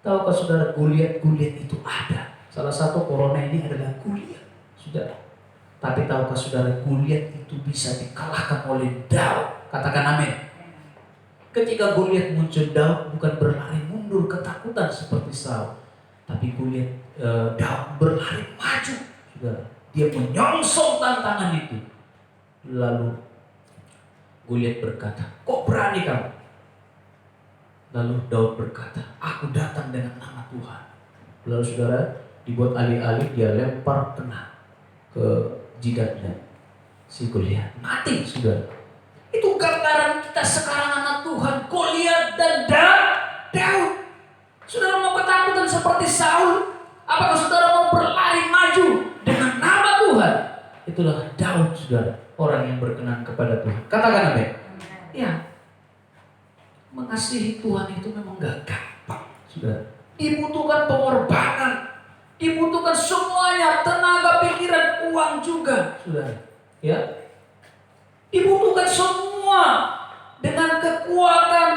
Tahukah saudara, Goliat itu ada. Salah satu corona ini adalah Goliat, saudara. Tapi tahukah saudara, Goliat itu bisa dikalahkan oleh Daud. Katakan amin. Ketika Goliat muncul, Daud bukan berlari mundur ketakutan seperti Saul, tapi Daud berlari maju, saudara. Dia menyongsong tantangan itu. Lalu Goliat berkata, "Kok berani kamu?" Lalu Daud berkata, "Aku datang dengan nama Tuhan." Lalu saudara, dibuat alih-alih, dia lempar kena ke jidatnya si Goliat, mati, saudara. Itu gambaran kita sekarang anak Tuhan, Goliat dan Daud. Saudara mau ketakutan seperti Saul? Apakah saudara mau berlari maju dengan nama Tuhan? Itulah Daud, saudara, orang yang berkenan kepada Tuhan. Katakan amin. Ya, mengasihi Tuhan itu memang gak gampang, saudara. Dibutuhkan pengorbanan. Dibutuhkan semuanya, tenaga, pikiran, uang juga, saudara. Ya, dibutuhkan semua dengan kekuatan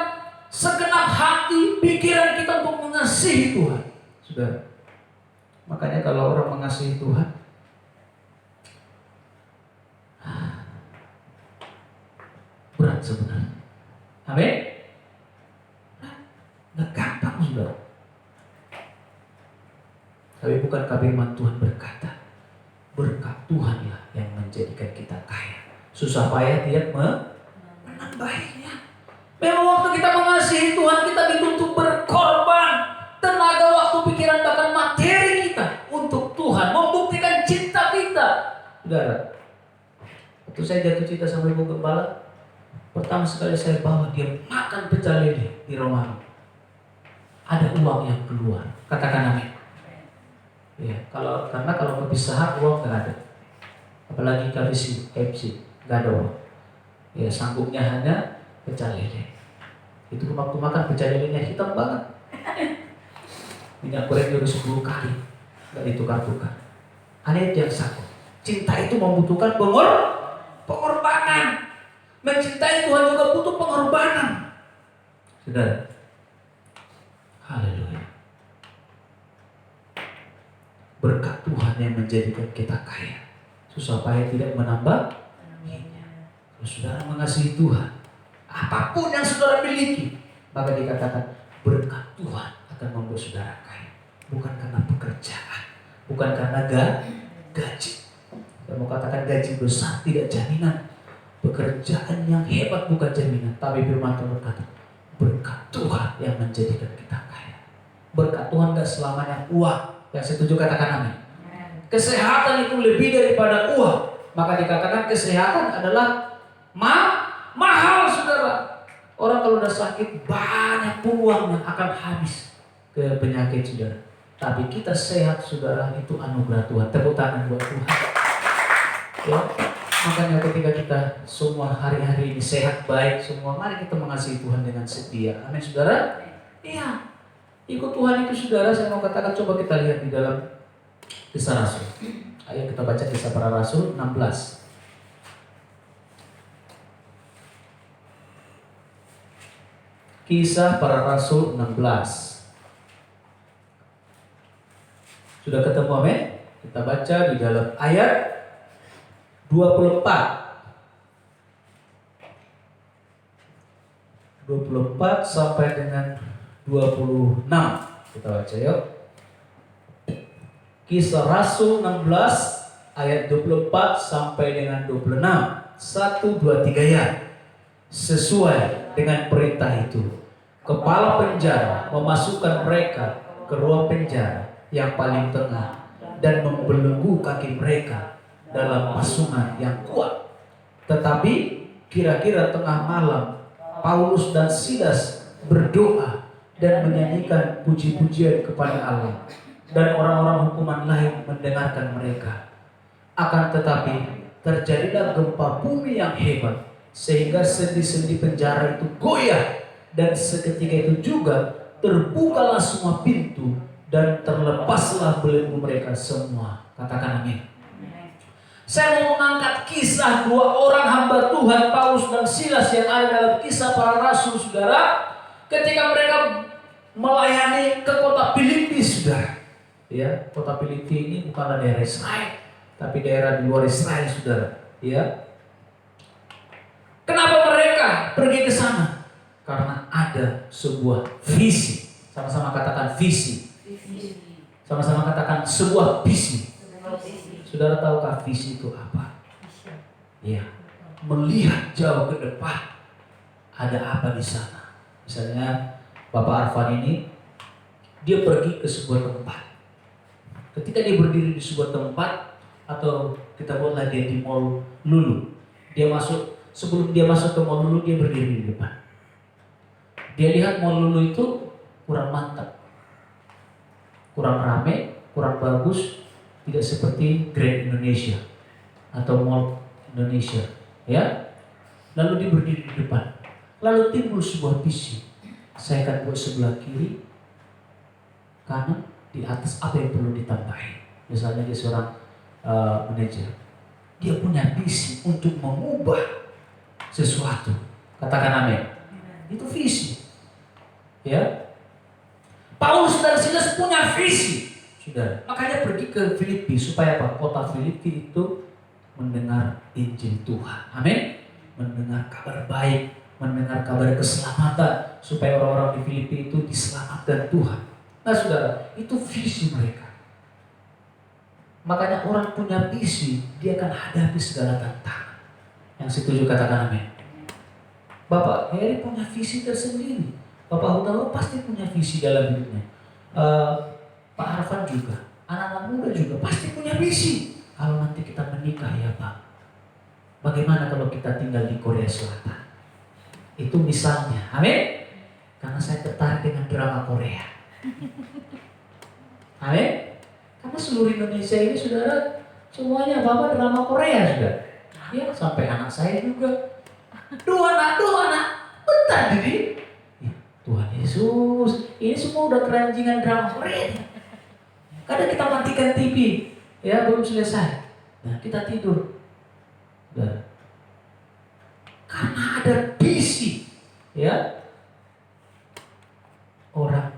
segenap hati, pikiran kita untuk mengasihi Tuhan, saudara. Makanya kalau orang mengasihi Tuhan, berat sebenarnya. Amin. Nggak gampang, saudara. Tapi bukankah firman Tuhan berkata, berkat Tuhanlah yang menjadikan kita kaya, susah payah tidak menambahinya. Memang waktu kita mengasihi Tuhan, kita dituntut berkorban tenaga, waktu, pikiran, bahkan materi kita untuk Tuhan, membuktikan cinta kita. Saudara, waktu saya jatuh cinta sama Ibu Gembala, pertama sekali saya bawa dia makan pecel lele di rumah. Ada uang yang keluar. Katakan amin. Ya, kalau berpisah uang nggak ada, apalagi KFC gadol. Ya, sanggupnya hanya pecel lele. Itu waktu makan pecel lelenya hitam banget. Minyak goreng juga 10 kali, nggak ditukar-tukar. Hanya itu yang satu. Cinta itu membutuhkan pengorbanan. Mencintai Tuhan juga butuh pengorbanan. Saudara, haleluya. Berkat Tuhan yang menjadikan kita kaya. Susah payah tidak menambah. Kalau saudara mengasihi Tuhan, apapun yang saudara miliki, maka dikatakan berkat Tuhan akan membuat saudara kaya. Bukan karena pekerjaan, bukan karena gaji. Saya mau katakan gaji besar tidak jaminan. Pekerjaan yang hebat bukan jaminan. Tapi firman Tuhan berkata, berkat Tuhan yang menjadikan kita kaya. Berkat Tuhan gak selamanya uang. Yang setuju katakan amin. Kesehatan itu lebih daripada uang. Maka dikatakan kesehatan adalah mahal, saudara. Orang kalau udah sakit banyak pun uangnya akan habis ke penyakit, saudara. Tapi kita sehat, saudara, itu anugerah Tuhan. Tepuk tangan buat Tuhan. Ya. Makanya ketika kita semua hari-hari ini sehat baik semua, mari kita mengasihi Tuhan dengan setia. Amin, saudara. Iya. Ikut Tuhan itu, saudara, saya mau katakan, coba kita lihat di dalam Kisah Rasul. Ayo kita baca Kisah Para Rasul 16. Kisah Para Rasul 16. Sudah ketemu, amin? Kita baca di dalam ayat 24 sampai dengan 26. Kita baca yuk. Kisah Rasul 16 ayat 24 sampai dengan 26. 1, 2, 3 ya. Sesuai dengan perintah itu, kepala penjara memasukkan mereka ke ruang penjara yang paling tengah dan membelenggu kaki mereka dalam pasungan yang kuat. Tetapi kira-kira tengah malam, Paulus dan Silas berdoa dan menyanyikan puji-pujian kepada Allah, dan orang-orang hukuman lain mendengarkan mereka. Akan tetapi terjadilah gempa bumi yang hebat, sehingga sendi-sendi penjara itu goyah, dan seketika itu juga terbukalah semua pintu dan terlepaslah belenggu mereka semua. Katakan amin. Saya mau mengangkat kisah dua orang hamba Tuhan, Paulus dan Silas, yang ada dalam Kisah Para Rasul, saudara. Ketika mereka melayani ke kota Filipi, saudara. Ya, kota Filipi ini bukanlah daerah Israel, tapi daerah di luar Israel, saudara. Ya. Kenapa mereka pergi ke sana? Karena ada sebuah visi. Sama-sama katakan visi. Sama-sama katakan sebuah visi. Saudara tahukah visi itu apa? Ya, melihat jauh ke depan. Ada apa di sana? Misalnya Bapak Arfan ini, dia pergi ke sebuah tempat. Ketika dia berdiri di sebuah tempat, atau kita buatlah dia di Mall Lulu, dia masuk. Sebelum dia masuk ke Mall Lulu, dia berdiri di depan. Dia lihat Mall Lulu itu kurang mantap, kurang rame, kurang bagus, tidak seperti Grand Indonesia atau Mall Indonesia, ya. Lalu dia berdiri di depan. Lalu timbul sebuah visi. Saya akan buat sebelah kiri, kanan, di atas apa yang perlu ditambahin. Misalnya dia seorang manajer, dia punya visi untuk mengubah sesuatu. Katakan amin. Itu visi. Ya. Paulus dan Silas punya visi. Sudah. Makanya pergi ke Filipi supaya apa? Kota Filipi itu mendengar Injil Tuhan. Amin. Mendengar kabar baik, mendengar kabar keselamatan, supaya orang-orang di Filipi itu diselamatkan Tuhan. Nah, saudara, itu visi mereka. Makanya orang punya visi, dia akan hadapi segala tantangan. Yang setuju katakan amin. Bapak Heri punya visi tersendiri. Bapak Hutaru pasti punya visi dalam hidupnya. Pak Arfan juga. Anak-anak muda juga pasti punya visi. Kalau nanti kita menikah ya Pak, bagaimana kalau kita tinggal di Korea Selatan? Itu misalnya. Amin. Karena saya tertarik dengan drama Korea. Amin. Karena seluruh Indonesia ini, saudara, semuanya Bapak drama Korea, sudah. Ya, sampai anak saya juga. Dua anak. Bentar diri. Ya, Tuhan Yesus, ini semua udah keranjingan drama Korea. Kadang kita matikan TV, ya belum selesai. Nah, kita tidur. Dan karena ada visi, ya orang,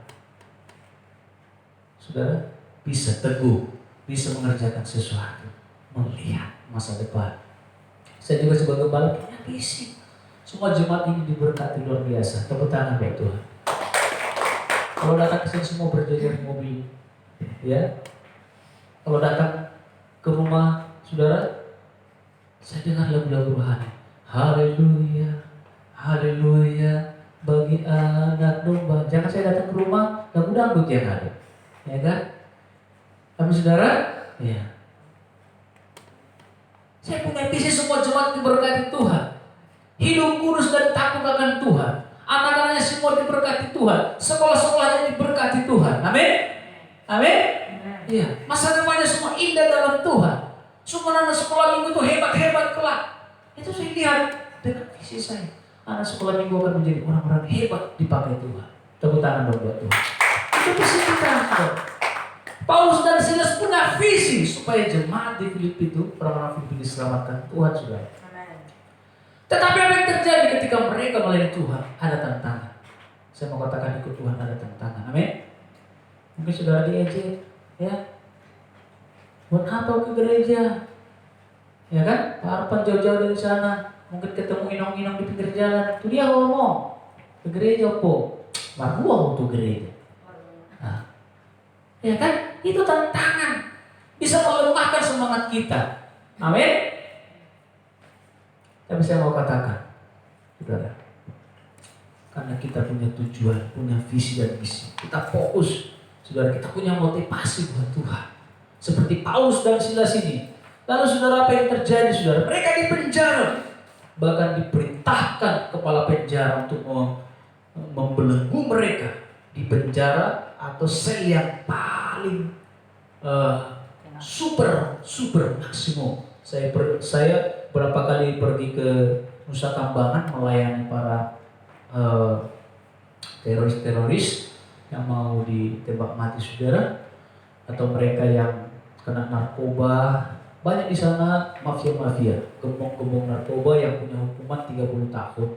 saudara, bisa teguh, bisa mengerjakan sesuatu, melihat masa depan. Saya juga sebagai gembala punya visi. Semua jemaat ini diberkati luar biasa. Tepuk tangan buat Tuhan. Kalau datang ke sini semua berjajar mobil, ya. Kalau datang ke rumah saudara, saya dengar lagu-lagu rohani. Haleluya, haleluya, bagi anak domba. Jangan saya datang ke rumah lagu dangdut yang ada, ya kan? Tapi saudara, ya. Saya punya visi semua jemaat diberkati Tuhan. Hidup kudus dan takut akan Tuhan. Anak-anaknya semua diberkati Tuhan. Sekolah-sekolahnya diberkati Tuhan. Amin. Amin. Iya. Masa depannya semua indah dalam Tuhan. Semua anak sekolah minggu itu hebat-hebat kelak. Itu saya lihat dengan visi saya. Anak sekolah minggu akan menjadi orang-orang hebat dipakai Tuhan. Tepuk tangan dong buat Tuhan. Itu visi kita. Paulus dan Silas punya visi supaya jemaat di Filipi itu, orang-orang Filipi diselamatkan Tuhan, saudara. Tetapi apa yang terjadi ketika mereka melayani Tuhan? Ada tantangan. Saya mau katakan ikut Tuhan ada tantangan. Amin. Mungkin saudara diejek, ya. Buat apa ke gereja? Ya kan? Harapan jauh-jauh dari sana. Mungkin ketemu inong-inong di pinggir jalan. Itu dia ngomong ke gereja po. Marbuah untuk gereja. Nah, ya kan? Itu tantangan. Bisa melemahkan semangat kita. Amin. Tapi saya mau katakan, saudara, karena kita punya tujuan, punya visi dan misi, kita fokus, saudara, kita punya motivasi buat Tuhan. Seperti Paulus dan Silas ini. Lalu saudara, apa yang terjadi, saudara? Mereka dipenjara, bahkan diperintahkan kepala penjara untuk membelenggu mereka di penjara atau sel yang paling super maksimum. Saya berapa kali pergi ke Nusa Kambangan melayani para teroris-teroris yang mau ditembak mati, saudara, atau mereka yang kena narkoba. Banyak di sana mafia-mafia, gembong-gembong narkoba yang punya hukuman 30 tahun.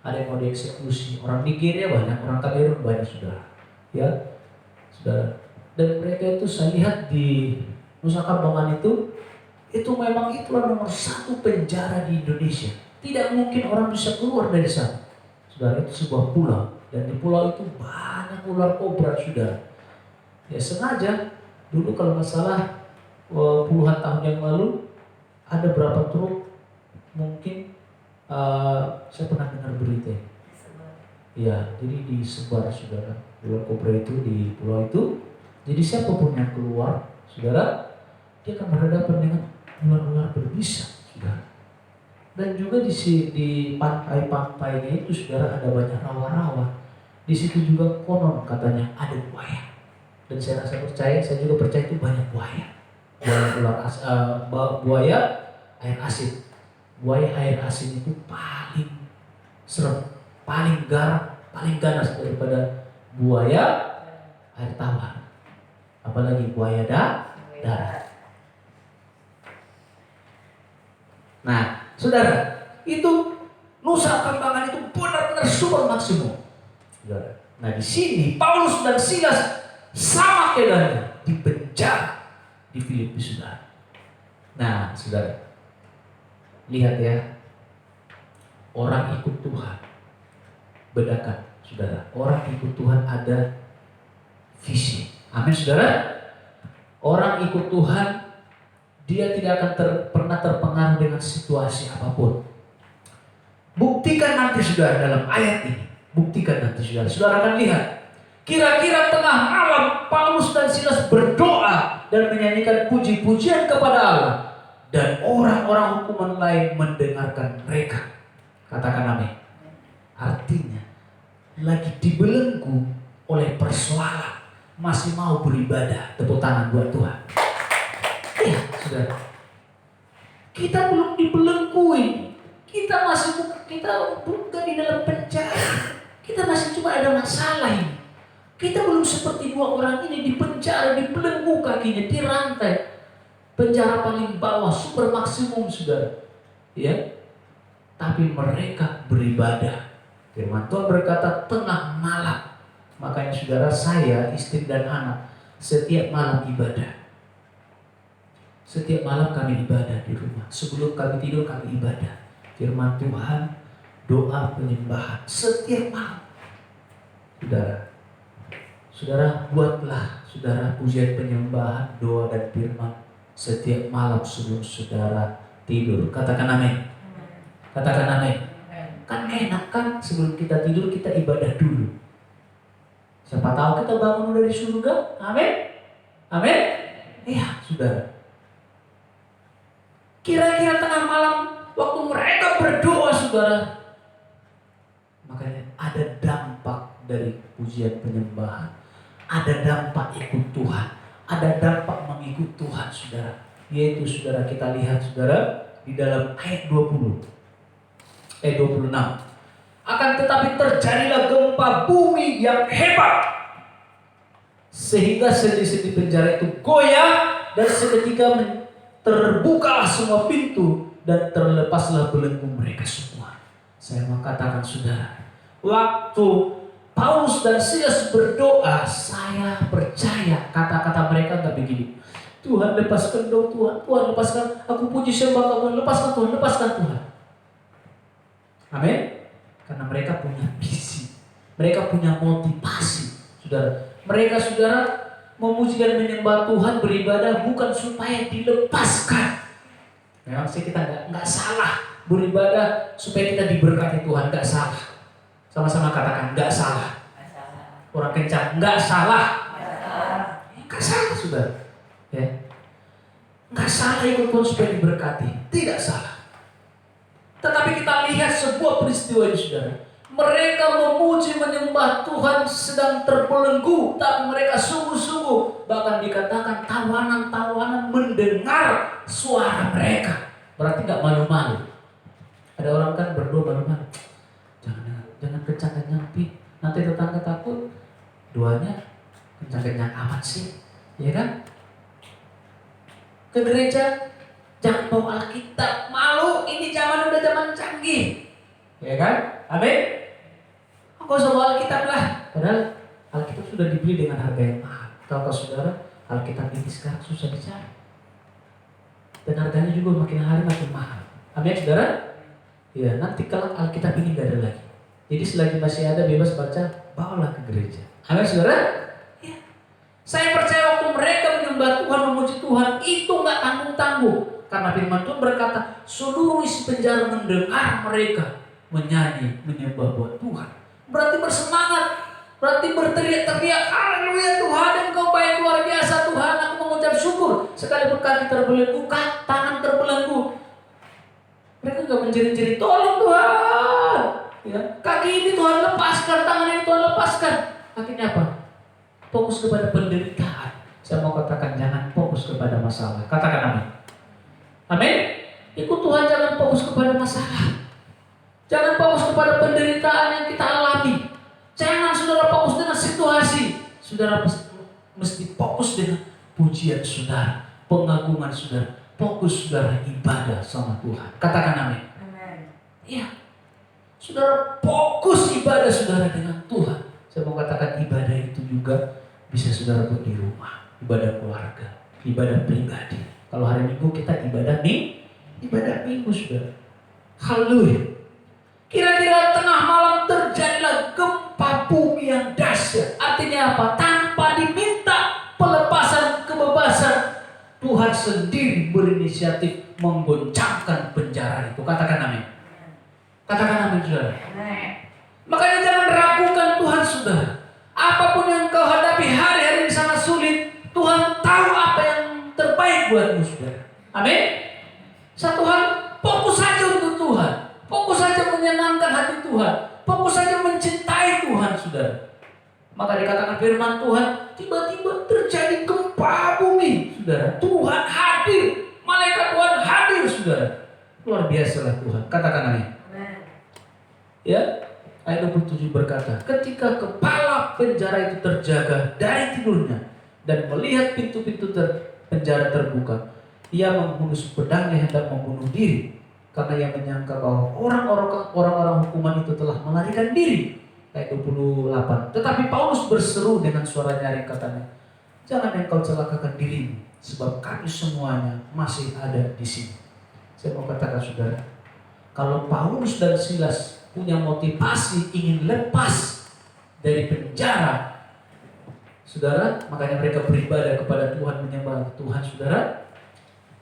Ada yang mau dieksekusi. Orang Nigeria banyak, orang Kamerun banyak, saudara. Ya, saudara. Dan mereka itu saya lihat di Nusa Kambangan itu memang itulah nomor satu penjara di Indonesia. Tidak mungkin orang bisa keluar dari sana. Saudara, itu sebuah pulau. Dan di pulau itu banyak ular kobra, saudara. Ya sengaja, dulu kalau nggak salah puluhan tahun yang lalu, ada berapa truk, mungkin saya pernah dengar berita. Ya, jadi disebar, saudara, ular kobra itu di pulau itu. Jadi siapapun yang keluar, saudara, dia akan berhadapan dengan ular-ular berbisa, saudara. Dan juga di pantai-pantainya itu, saudara, ada banyak rawa-rawa. Di situ juga konon katanya ada buaya. Dan saya juga percaya itu banyak buaya. Buaya air asin. Buaya air asin itu paling serem, paling ganas daripada buaya air tawar. Apalagi buaya darat. Nah, saudara, itu Nusa Kambangan itu benar-benar super maksimum. Saudara. Nah, di sini Paulus dan Silas sama keadaannya di penjara di Filipi, saudara. Nah, saudara, lihat ya, orang ikut Tuhan. Bedakan, saudara. Orang ikut Tuhan ada visi. Amin, saudara. Orang ikut Tuhan, dia tidak akan pernah terpengaruh dengan situasi apapun. Buktikan nanti, saudara, dalam ayat ini. Buktikan nanti, saudara. Saudara akan lihat. Kira-kira tengah malam Paulus dan Silas berdoa dan menyanyikan puji-pujian kepada Allah. Dan orang-orang hukuman lain mendengarkan mereka. Katakan amin. Artinya, lagi dibelenggu oleh persoalan, masih mau beribadah. Tepuk tangan buat Tuhan. Iya, saudara. Kita belum dibelenggu ini. Kita bukan di dalam penjara. Kita masih cuma ada masalah ini. Kita belum seperti dua orang ini di penjara, dibelenggu kakinya, dirantai. Penjara paling bawah, super maksimum, saudara. Ya, tapi mereka beribadah. Firman Tuhan berkata tengah malam. Makanya saudara, saya, istri dan anak setiap malam ibadah. Setiap malam kami ibadah di rumah. Sebelum kami tidur kami ibadah. Firman Tuhan, doa penyembahan setiap malam. Saudara, buatlah saudara pujian penyembahan, doa dan firman setiap malam sebelum saudara tidur. Katakan amin. Katakan amin. Kan enak kan, sebelum kita tidur kita ibadah dulu. Siapa tahu kita bangun dari surga. Amin. Amin. Iya, saudara. Kira-kira tengah malam waktu mereka berdoa, saudara, makanya ada dampak dari pujian penyembahan, ada dampak ikut Tuhan, ada dampak mengikut Tuhan, saudara. Yaitu saudara, kita lihat saudara di dalam ayat 26. Akan tetapi terjadilah gempa bumi yang hebat, sehingga sendi-sendi penjara itu goyah, dan seketika terbukalah semua pintu dan terlepaslah belenggu mereka semua. Saya mau katakan saudara, waktu Paulus dan Silas berdoa, saya percaya kata-kata mereka gak begini. Tuhan lepaskan dong Tuhan, Tuhan lepaskan, aku puji sembah Tuhan, lepaskan Tuhan, lepaskan Tuhan. Amin. Karena mereka punya visi, mereka punya motivasi, saudara. Mereka saudara memuji dan menyembah Tuhan, beribadah bukan supaya dilepaskan. Memang sih kita nggak salah beribadah supaya kita diberkati Tuhan, nggak salah. Sama-sama katakan nggak salah. Orang kencang, nggak salah. Nggak salah, saudara. Ya, nggak salah ikut Tuhan supaya diberkati, tidak salah. Tetapi kita lihat sebuah peristiwa ini, saudara. Mereka memuji menyembah Tuhan sedang terbelenggu, tapi mereka sungguh-sungguh. Bahkan dikatakan tawanan-tawanan mendengar suara mereka. Berarti gak malu-malu. Ada orang kan berdoa malu-malu. Jangan kencang-kencang, nanti tetangga takut. Doanya kencang-kencang amat sih, ya kan? Ke gereja jangan bawa Alkitab, malu. Ini udah zaman canggih, ya kan? Amin. Kau bawa Alkitab lah. Padahal Alkitab sudah dibeli dengan harga yang mahal. Tahukah saudara, Alkitab ini sekarang susah dicari. Dan harganya juga makin hari makin mahal. Amin, saudara? Ya, nanti kalau Alkitab ini gak ada lagi. Jadi selagi masih ada bebas baca, bawalah ke gereja. Amin, saudara? Ya. Saya percaya waktu mereka menyembah Tuhan, memuji Tuhan, itu gak tanggung-tanggung. Karena firman Tuhan berkata, seluruh isi penjara mendengar mereka menyanyi, menyembah buat Tuhan. Berarti bersemangat, berarti berteriak-teriak, haleluya Tuhan, Engkau baik luar biasa Tuhan, aku mengucap syukur. Sekalipun kaki terbelenggu, tangan terbelenggu, mereka gak menjerit-jerit, tolong Tuhan, ya, kaki ini Tuhan lepaskan, tangan ini Tuhan lepaskan. Akhirnya apa? Fokus kepada penderitaan. Saya mau katakan, jangan fokus kepada masalah. Katakan amin. Amin. Ikut Tuhan, jangan fokus kepada masalah. Jangan fokus kepada penderitaan yang kita alami. Jangan saudara fokus dengan situasi. Saudara mesti fokus dengan pujian saudara, pengagungan saudara. Fokus saudara ibadah sama Tuhan. Katakan amin. Amin. Iya. Saudara fokus ibadah saudara dengan Tuhan. Saya mau katakan ibadah itu juga bisa saudara buat di rumah. Ibadah keluarga, ibadah pribadi. Kalau hari Minggu kita ibadah minggu saudara. Haleluya. Kira-kira tengah malam terjadilah gempa bumi yang dahsyat. Artinya apa? Tanpa diminta pelepasan kebebasan, Tuhan sendiri berinisiatif menggoncangkan penjara itu. Katakan amin. Katakan amin, saudara. Makanya jangan ragukan Tuhan, saudara. Apapun yang kau hadapi hari-hari ini sangat sulit, Tuhan tahu apa yang terbaik buatmu, saudara. Amin. Satu hal, fokus saja untuk Tuhan. Fokus saja menyenangkan hati Tuhan. Fokus saja mencintai Tuhan, saudara. Maka dikatakan firman Tuhan, tiba-tiba terjadi gempa bumi, saudara. Tuhan hadir, malaikat Tuhan hadir, saudara. Luar biasalah Tuhan. Katakan amin. Ya, ayat 27 berkata, ketika kepala penjara itu terjaga dari tidurnya dan melihat pintu-pintu penjara terbuka, ia menghunus pedangnya hendak membunuh diri, karena ia menyangka bahwa orang-orang hukuman itu telah melarikan diri. Ayat 28. Tetapi Paulus berseru dengan suara nyaring, katanya, jangan engkau celakakan dirimu, sebab kami semuanya masih ada di sini. Saya mau katakan saudara, kalau Paulus dan Silas punya motivasi ingin lepas dari penjara, saudara, makanya mereka beribadah kepada Tuhan, menyembah Tuhan, saudara,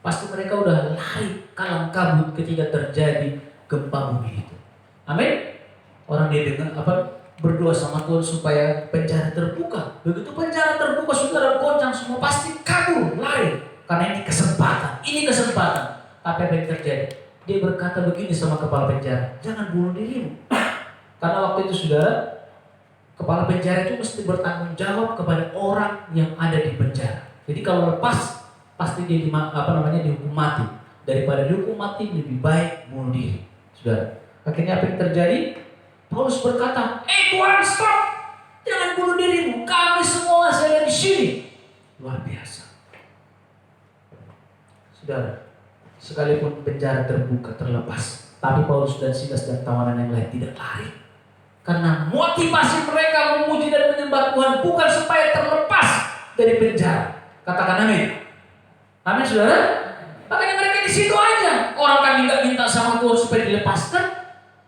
pasti mereka udah lari kalang kabut ketika terjadi gempa bumi itu. Amin. Orang dia dengan berdoa sama Tuhan supaya penjara terbuka. Begitu penjara terbuka, saudara, goncang semua, pasti kabur, lari, karena ini kesempatan. Apa yang terjadi? Dia berkata begini sama kepala penjara, jangan bunuh dirimu. Karena waktu itu, saudara, kepala penjara itu mesti bertanggung jawab kepada orang yang ada di penjara. Jadi kalau lepas, pasti dia dihukum mati. Daripada dihukum mati, lebih baik bunuh diri. Saudara, akhirnya apa yang terjadi? Paulus berkata, Tuhan, stop, jangan bunuh dirimu. Kami semua ada di sini. Luar biasa, saudara. Sekalipun penjara terbuka, terlepas, tapi Paulus dan Silas dan tawanan yang lain tidak lari. Karena motivasi mereka memuji dan menyembah Tuhan bukan supaya terlepas dari penjara. Katakan amin. Amin, saudara. Makanya mereka di situ aja. Orang kami nggak minta sama Tuhan supaya dilepaskan.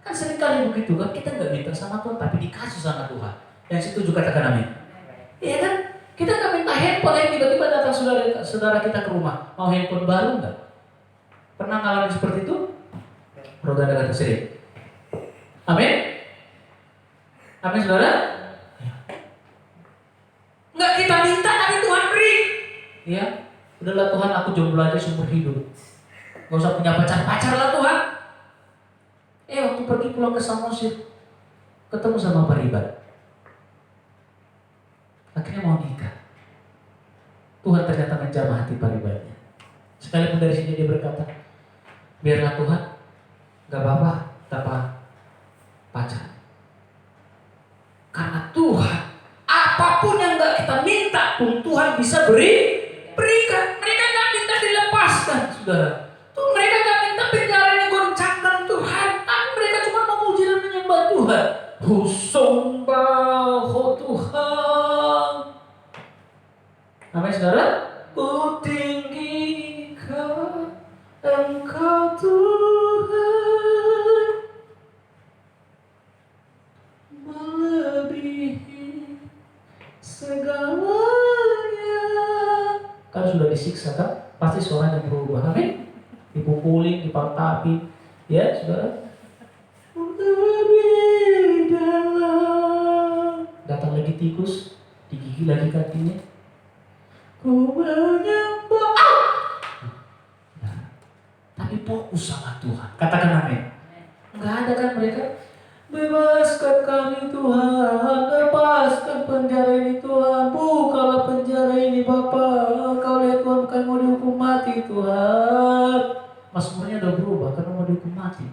Kan seringkali begitu kan, kita nggak minta sama Tuhan tapi dikasih sama Tuhan. Yang setuju katakan amin. Iya kan? Kita nggak minta handphone, tiba-tiba datang saudara kita ke rumah, mau handphone baru nggak? Pernah ngalamin seperti itu? Roda kata sering. Amin. Amin, saudara. Nggak kita minta tapi Tuhan beri. Ya, udahlah Tuhan, aku jomblo aja seumur hidup. Gak usah punya pacar lah Tuhan. Waktu pergi pulang ke Samosir, ketemu sama Pak Ribat. Akhirnya mau nikah. Tuhan ternyata menjamah hati Pak Ribatnya. Sekalipun dari sini dia berkata, biarlah Tuhan, gak apa-apa tanpa pacar. Karena Tuhan, apapun yang gak kita minta pun Tuhan bisa berikan. Mereka gak minta dilepaskan, saudara. Tuh mereka gak minta penjaranya goncangkan Tuhan. Tapi mereka cuma memuji dan menyembah Tuhan. Sembah Tuhan. Amin, saudara. Ku tinggikan Engkau Tuhan, melebihi segalanya. Kan sudah disiksa kan? Pasti suaranya berubah. Amin. Dipukulin, dipantapi, ya saudara. Lebih dalam. Datang lagi tikus, digigit lagi kakinya. Ku menyembah. Tapi fokus sama Tuhan. Katakan amin. Enggak ada kan mereka? Bebaskan kami Tuhan, lepaskan penjara ini Tuhan, bukalah penjara ini Bapa. Kau lihat Tuhan, bukan mau dihukum mati Tuhan. Mazmurnya udah berubah karena mau dihukum mati.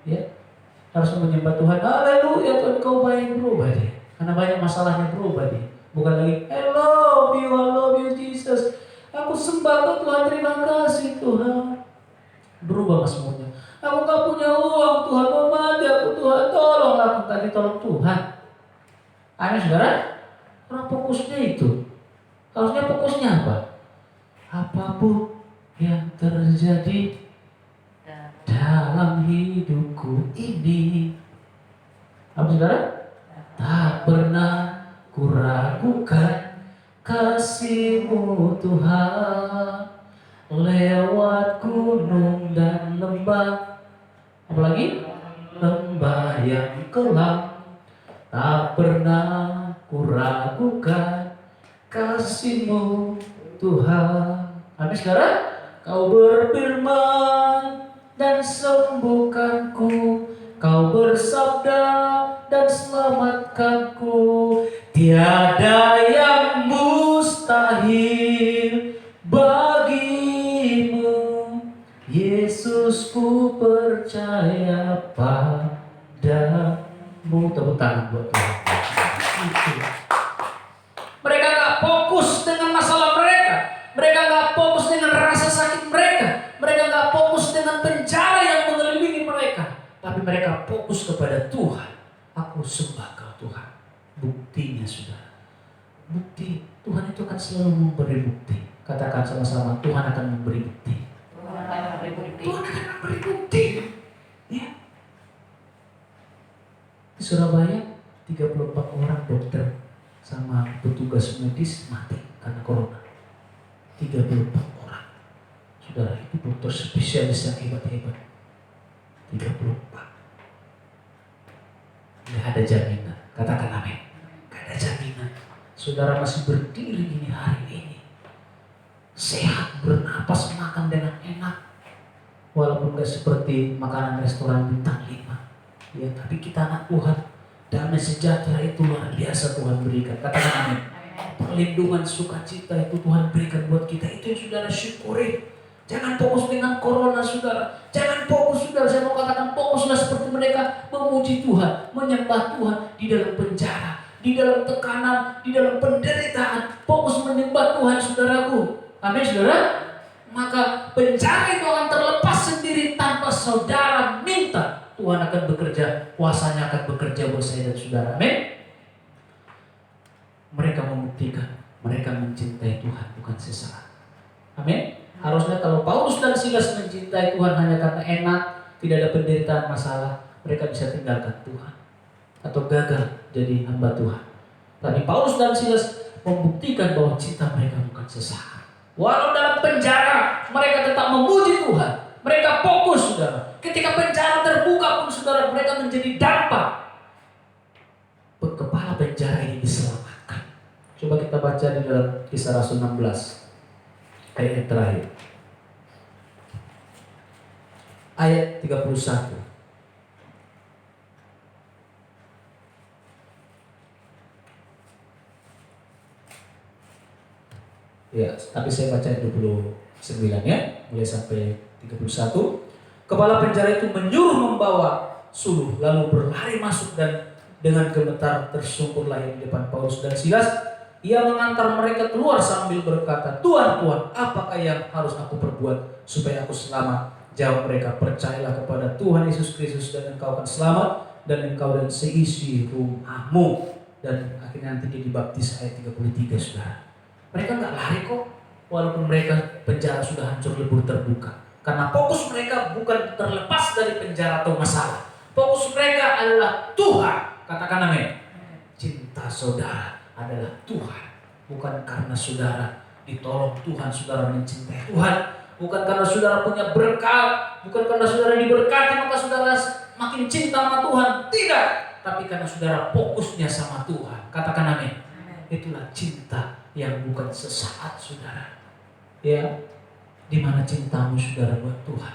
Ya, harus menyembah Tuhan. Haleluya, Tuhan kau baik, berubah dia. Karena banyak masalahnya berubah dia. Bukan lagi I love you Jesus. Aku sembah kau Tuhan, terima kasih Tuhan. Berubah mazmurnya. Aku gak punya uang Tuhan, mau mati aku Tuhan, tolonglah. Aku tadi tolong Tuhan. Amin, saudara. Orang fokusnya itu. Harusnya fokusnya apa? Apapun yang terjadi dalam hidupku ini, apa saudara? Tak pernah kuragukan kasih-Mu Tuhan. Lewat gunung dan lembah, apalagi lembah yang kelam, tak pernah kuragukan kasih-Mu Tuhan. Amin, saudara. Kau berfirman dan sembuhkanku, Kau bersabda dan selamatkanku. Tiada yang mustahil bagimu, Yesus ku percaya padamu. Tepuk tangan buat Tuhan. Itu. Mereka gak fokus dengan masalah mereka. Mereka gak fokus dengan rasa sakit mereka. Mereka gak fokus dengan penjara yang mengelilingi mereka. Tapi mereka fokus kepada Tuhan. Aku sembah Kau Tuhan. Buktinya saudara. Bukti. Tuhan itu akan selalu memberi bukti. Katakan sama-sama, Tuhan akan memberi bukti. Tuhan akan memberi bukti. Tuhan akan memberi bukti. Ya. Di Surabaya 34 orang dokter sama petugas medis mati karena corona. 34 orang. Saudara, itu dokter spesialis yang hebat-hebat. 34. Tidak ada jaminan. Katakan amin. Tidak ada jaminan. Saudara masih berdiri ini hari ini. Sehat, bernapas, makan dengan enak. Walaupun gak seperti makanan restoran bintang 5. Ya, tapi kita anak Tuhan. Damai sejahtera itu luar biasa Tuhan berikan. Katakan amin. Perlindungan sukacita itu Tuhan berikan buat kita. Itu yang saudara syukuri. Jangan fokus dengan corona saudara. Jangan fokus saudara. Saya mau katakan fokuslah seperti mereka. Memuji Tuhan. Menyembah Tuhan. Di dalam penjara. Di dalam tekanan. Di dalam penderitaan. Fokus menyembah Tuhan saudaraku. Amin saudara. Maka penjara itu akan terlepas sendiri tanpa saudara minta. Tuhan akan bekerja, kuasanya akan bekerja buat saya dan saudara. Amin. Mereka membuktikan, mereka mencintai Tuhan bukan sesaat. Amin. Harusnya kalau Paulus dan Silas mencintai Tuhan hanya karena enak, tidak ada penderitaan masalah, mereka bisa tinggalkan Tuhan atau gagal jadi hamba Tuhan. Tapi Paulus dan Silas membuktikan bahwa cinta mereka bukan sesaat. Walau dalam penjara, mereka tetap memuji Tuhan. Mereka fokus, saudara. Ketika penjara terbuka pun, saudara, mereka menjadi dampak. Kepala penjara ini diselamatkan. Coba kita baca di dalam Kisah Rasul 16. Ayat yang terakhir. Ayat 31. Ya, tapi saya baca 29 ya, mulai sampai 31. Kepala penjara itu menyuruh membawa suluh, lalu berlari masuk dan dengan gemetar tersungkurlah di depan Paulus dan Silas. Ia mengantar mereka keluar sambil berkata, Tuhan, Tuhan, apakah yang harus aku perbuat supaya aku selamat? Jawab mereka, percayalah kepada Tuhan Yesus Kristus dan engkau akan selamat, dan engkau dan seisi rumahmu. Dan akhirnya nanti dia dibaptis. Ayat 33 saudara. Mereka nggak lari kok, walaupun mereka penjara sudah hancur lebur terbuka. Karena fokus mereka bukan terlepas dari penjara atau masalah. Fokus mereka adalah Tuhan. Katakan amin. Cinta saudara adalah Tuhan. Bukan karena saudara ditolong Tuhan, saudara mencintai Tuhan. Bukan karena saudara punya berkat. Bukan karena saudara diberkati maka saudara makin cinta sama Tuhan. Tidak. Tapi karena saudara fokusnya sama Tuhan. Katakan amin. Itulah cinta yang bukan sesaat saudara. Ya. Di mana cintamu saudara buat Tuhan?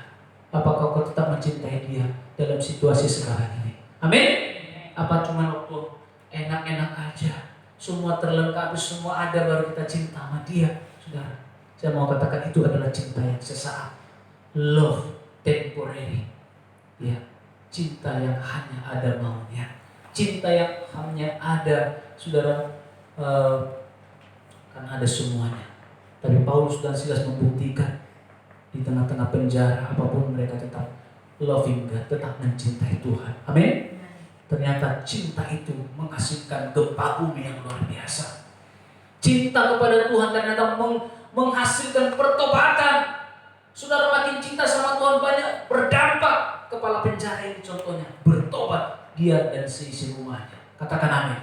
Apakah kau tetap mencintai Dia dalam situasi sekarang ini? Amin. Apa cuma waktu enak-enak aja, semua terlengkapi, semua ada baru kita cinta sama Dia, saudara? Saya mau katakan itu adalah cinta yang sesaat, love temporary, ya, cinta yang hanya ada maunya, cinta yang hanya ada, saudara, karena ada semuanya. Tapi Paulus dan Silas membuktikan di tengah-tengah penjara apapun mereka tetap loving God, tetap mencintai Tuhan. Amin. Ternyata cinta itu menghasilkan gempa bumi yang luar biasa. Cinta kepada Tuhan ternyata menghasilkan pertobatan. Saudara makin cinta sama Tuhan banyak berdampak. Kepala penjara ini contohnya bertobat, dia dan seisi rumahnya. Katakan amin.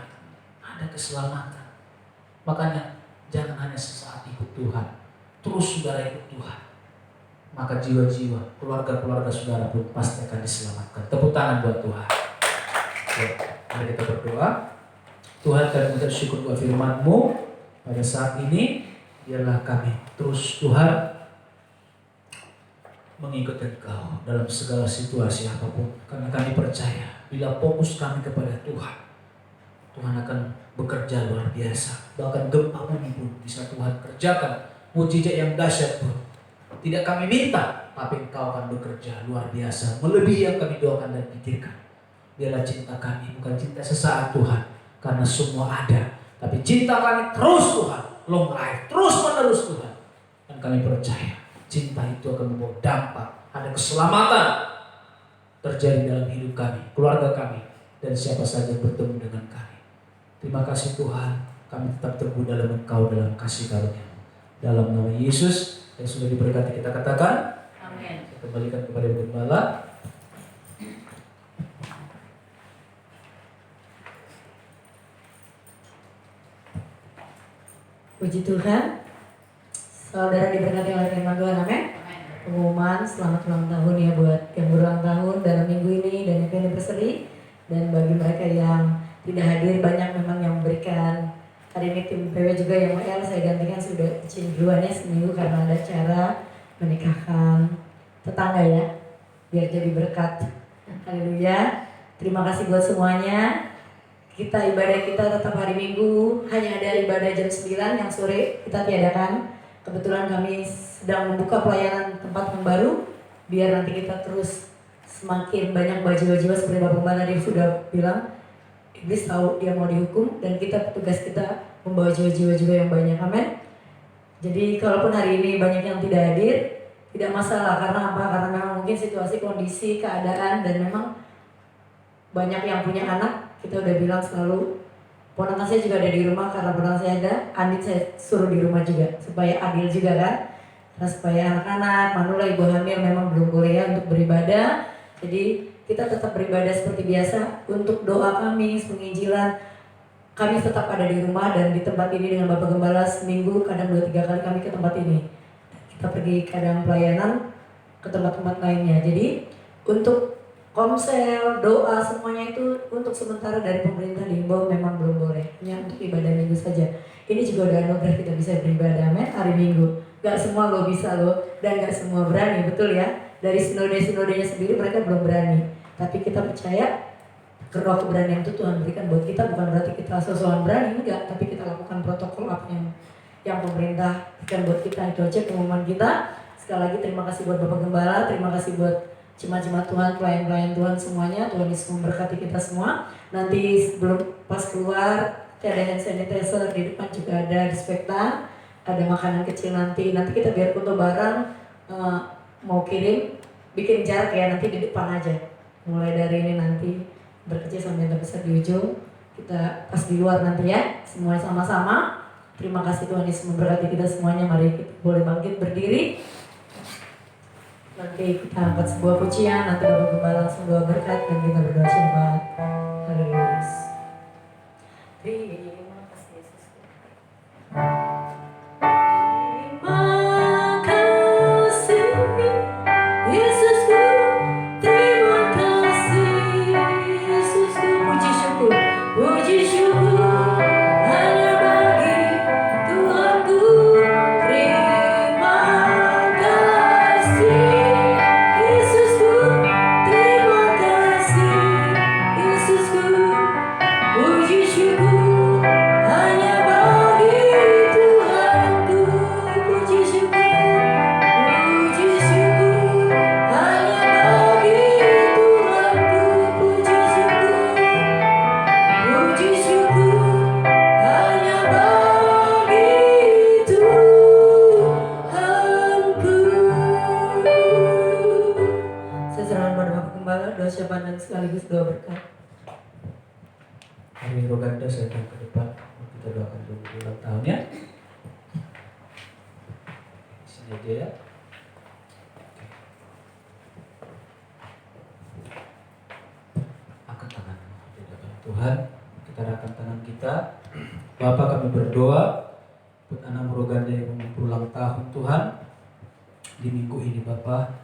Ada keselamatan. Makanya jangan hanya sesaat ikut Tuhan, terus saudara ikut Tuhan. Maka jiwa-jiwa, keluarga-keluarga saudara pun pasti akan diselamatkan. Tepuk tangan buat Tuhan. Ya, mari kita berdoa. Tuhan, kami mengucap syukur buat firman-Mu pada saat ini. Biarlah kami terus Tuhan mengikut Engkau dalam segala situasi apapun. Karena kami percaya bila fokus kami kepada Tuhan, Tuhan akan bekerja luar biasa. Bahkan gempa bumi pun bisa Tuhan kerjakan. Mujizat yang dahsyat pun Tidak kami minta, tapi Engkau akan bekerja luar biasa, melebihi yang kami doakan dan pikirkan. Biarlah cinta kami bukan cinta sesaat Tuhan, karena semua ada. Tapi cinta kami terus Tuhan, long life, terus menerus Tuhan. Dan kami percaya, cinta itu akan membawa dampak, ada keselamatan terjadi dalam hidup kami, keluarga kami, dan siapa saja yang bertemu dengan kami. Terima kasih Tuhan, kami tetap teguh dalam Engkau, dalam kasih karunia. Dalam nama Yesus yang sudah diberkati kita katakan, Amin. saya kembalikan kepada Gembala. Puji Tuhan, saudara diberkati oleh firman Tuhan, amin. Pengumuman selamat ulang tahun ya buat yang berulang tahun dalam minggu ini dan yang berseri. Dan bagi mereka yang tidak hadir, banyak memang yang memberikan. Hari ini tim PW juga yang WL saya gantikan sudah izin duluan ya seminggu karena ada acara menikahkan tetangga ya, biar jadi berkat. Haleluya. Terima kasih buat semuanya. Ibadah kita tetap hari Minggu, hanya ada ibadah jam 9 yang sore kita tiadakan. Kebetulan kami sedang membuka pelayanan tempat yang baru, biar nanti kita terus semakin banyak jiwa-jiwa seperti Bapak Gembala tadi sudah bilang. Iblis tahu dia mau dihukum dan tugas kita membawa jiwa-jiwa juga yang banyak, amin. Jadi kalaupun hari ini banyak yang tidak hadir, tidak masalah. Karena apa? Karena memang mungkin situasi, kondisi, keadaan, dan memang banyak yang punya anak. Kita udah bilang selalu, ponakan saya juga ada di rumah karena ponakan saya ada, Andit saya suruh di rumah juga supaya adil juga kan. Nah, supaya anak-anak, manula ibu hamil memang belum boleh ya untuk beribadah. Jadi kita tetap beribadah seperti biasa. Untuk doa kami, penginjilan, kami tetap ada di rumah dan di tempat ini dengan Bapak Gembala seminggu, kadang 2-3 kali kami ke tempat ini. Kita pergi kadang pelayanan ke tempat-tempat lainnya. Jadi untuk komsel, doa, semuanya itu untuk sementara dari pemerintah diimbau memang belum boleh. Hanya untuk ibadah minggu saja. Ini juga udah anugerah kita bisa beribadah, amin, hari Minggu. Gak semua lo bisa lo, dan gak semua berani, betul ya. Dari sinode-sinodenya sendiri mereka belum berani. Tapi kita percaya roh keberanian itu Tuhan berikan buat kita, bukan berarti kita sesuatu berani, enggak. Tapi kita lakukan protokol apa yang pemerintah berikan buat kita. Itu aja pengumuman kita. Sekali lagi terima kasih buat Bapak Gembala, terima kasih buat jemaat-jemaat Tuhan, pelayan-pelayan Tuhan semuanya. Tuhan Yesus memberkati kita semua. Nanti sebelum pas keluar ada hand sanitizer, di depan juga ada disinfektan, ada makanan kecil nanti kita biar foto bareng. Mau kirim, bikin jarak ya nanti di depan aja. Mulai dari ini nanti berkecil sampai yang terbesar di ujung. Kita pas di luar nanti ya, semua sama-sama. Terima kasih Tuhan Yesus memberkati kita semuanya. Mari kita boleh bangkit berdiri. Nanti kita angkat sebuah pujian, nanti Bapak Gembala langsung doa berkat dan kita berdoa syafaat. Haleluya. Terima kasih Yesus. Terima kasih Yesusku, terima kasih Yesusku. Puji syukur hanya bagi Tuhanku. Terima kasih Yesusku, terima kasih Yesusku. Puji syukur hanya bagi Tuhanku. Puji syukur hanya bagi Tuhanku. Puji syukur hanya bagi Tuhanku. Saya serahkan pada Bapak Gembala doa syafaat dan sekaligus doa berkat. Hari Roganda saya akan ke depan, kita doakan dulu ulang tahunnya. Sini aja ya. Angkat tangan di depan Tuhan. Kita arahkan tangan kita. Bapa, kami berdoa buat anak Roganda yang berulang tahun Tuhan di minggu ini Bapa.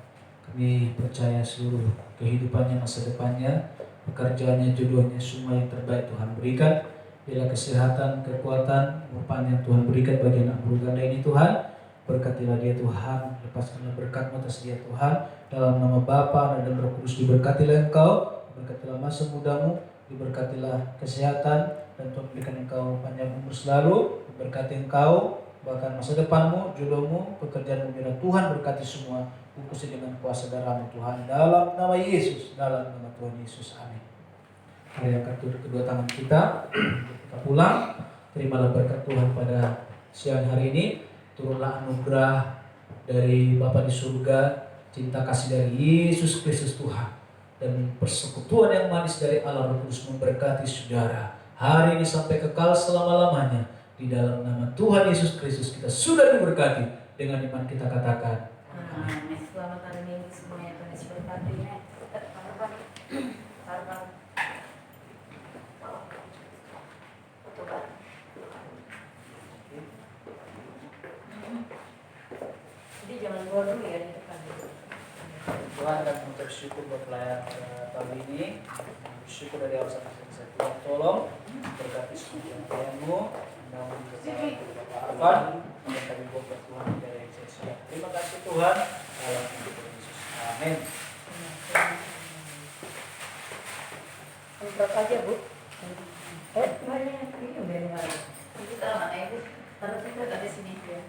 Kami percaya seluruh kehidupannya, masa depannya, pekerjaannya, jodohnya, semua yang terbaik Tuhan berikan. Bila kesehatan, kekuatan, umpan yang Tuhan berikan bagi anak Roganda ini Tuhan. Berkatilah dia Tuhan, lepaskanlah berkat-Mu atas dia Tuhan. Dalam nama Bapa, Anak dan Roh Kudus diberkatilah Engkau, diberkatilah masa mudamu, diberkatilah kesehatan, dan Tuhan berikan Engkau panjang umur selalu, diberkati Engkau, bahkan masa depanmu, jodohmu, pekerjaanmu. Biar Tuhan berkati semua, bungkusi dengan kuasa darah-Mu Tuhan, dalam nama Yesus, dalam nama Tuhan Yesus, amin. Mari angkat kedua tangan kita, kita pulang. Terimalah berkat Tuhan pada siang hari ini. Turunlah anugerah dari Bapa di surga, cinta kasih dari Yesus Kristus Tuhan, dan persekutuan yang manis dari Allah Roh Kudus memberkati saudara hari ini sampai kekal selama-lamanya. Di dalam nama Tuhan Yesus Kristus kita sudah diberkati. Dengan iman kita katakan Amin. Selamat hari Minggu semuanya, Tuhan Yesus berkati. Jadi jangan keluar dulu ya di depan. Tuhan akan mengucap syukur buat pelayan kali ini. Syukur dari awal sampai selesai. Tuhan tolong berkati semua pelayanmu, namun bersama Bapak Arfan, dan kami berdoa Tuhan dari yang saya. Terima kasih Tuhan, dalam nama Tuhan Yesus. Amin. Berapa aja Bu? Banyak ini udah dengar. Kita mana ibu? Taruh kita dari sini ya.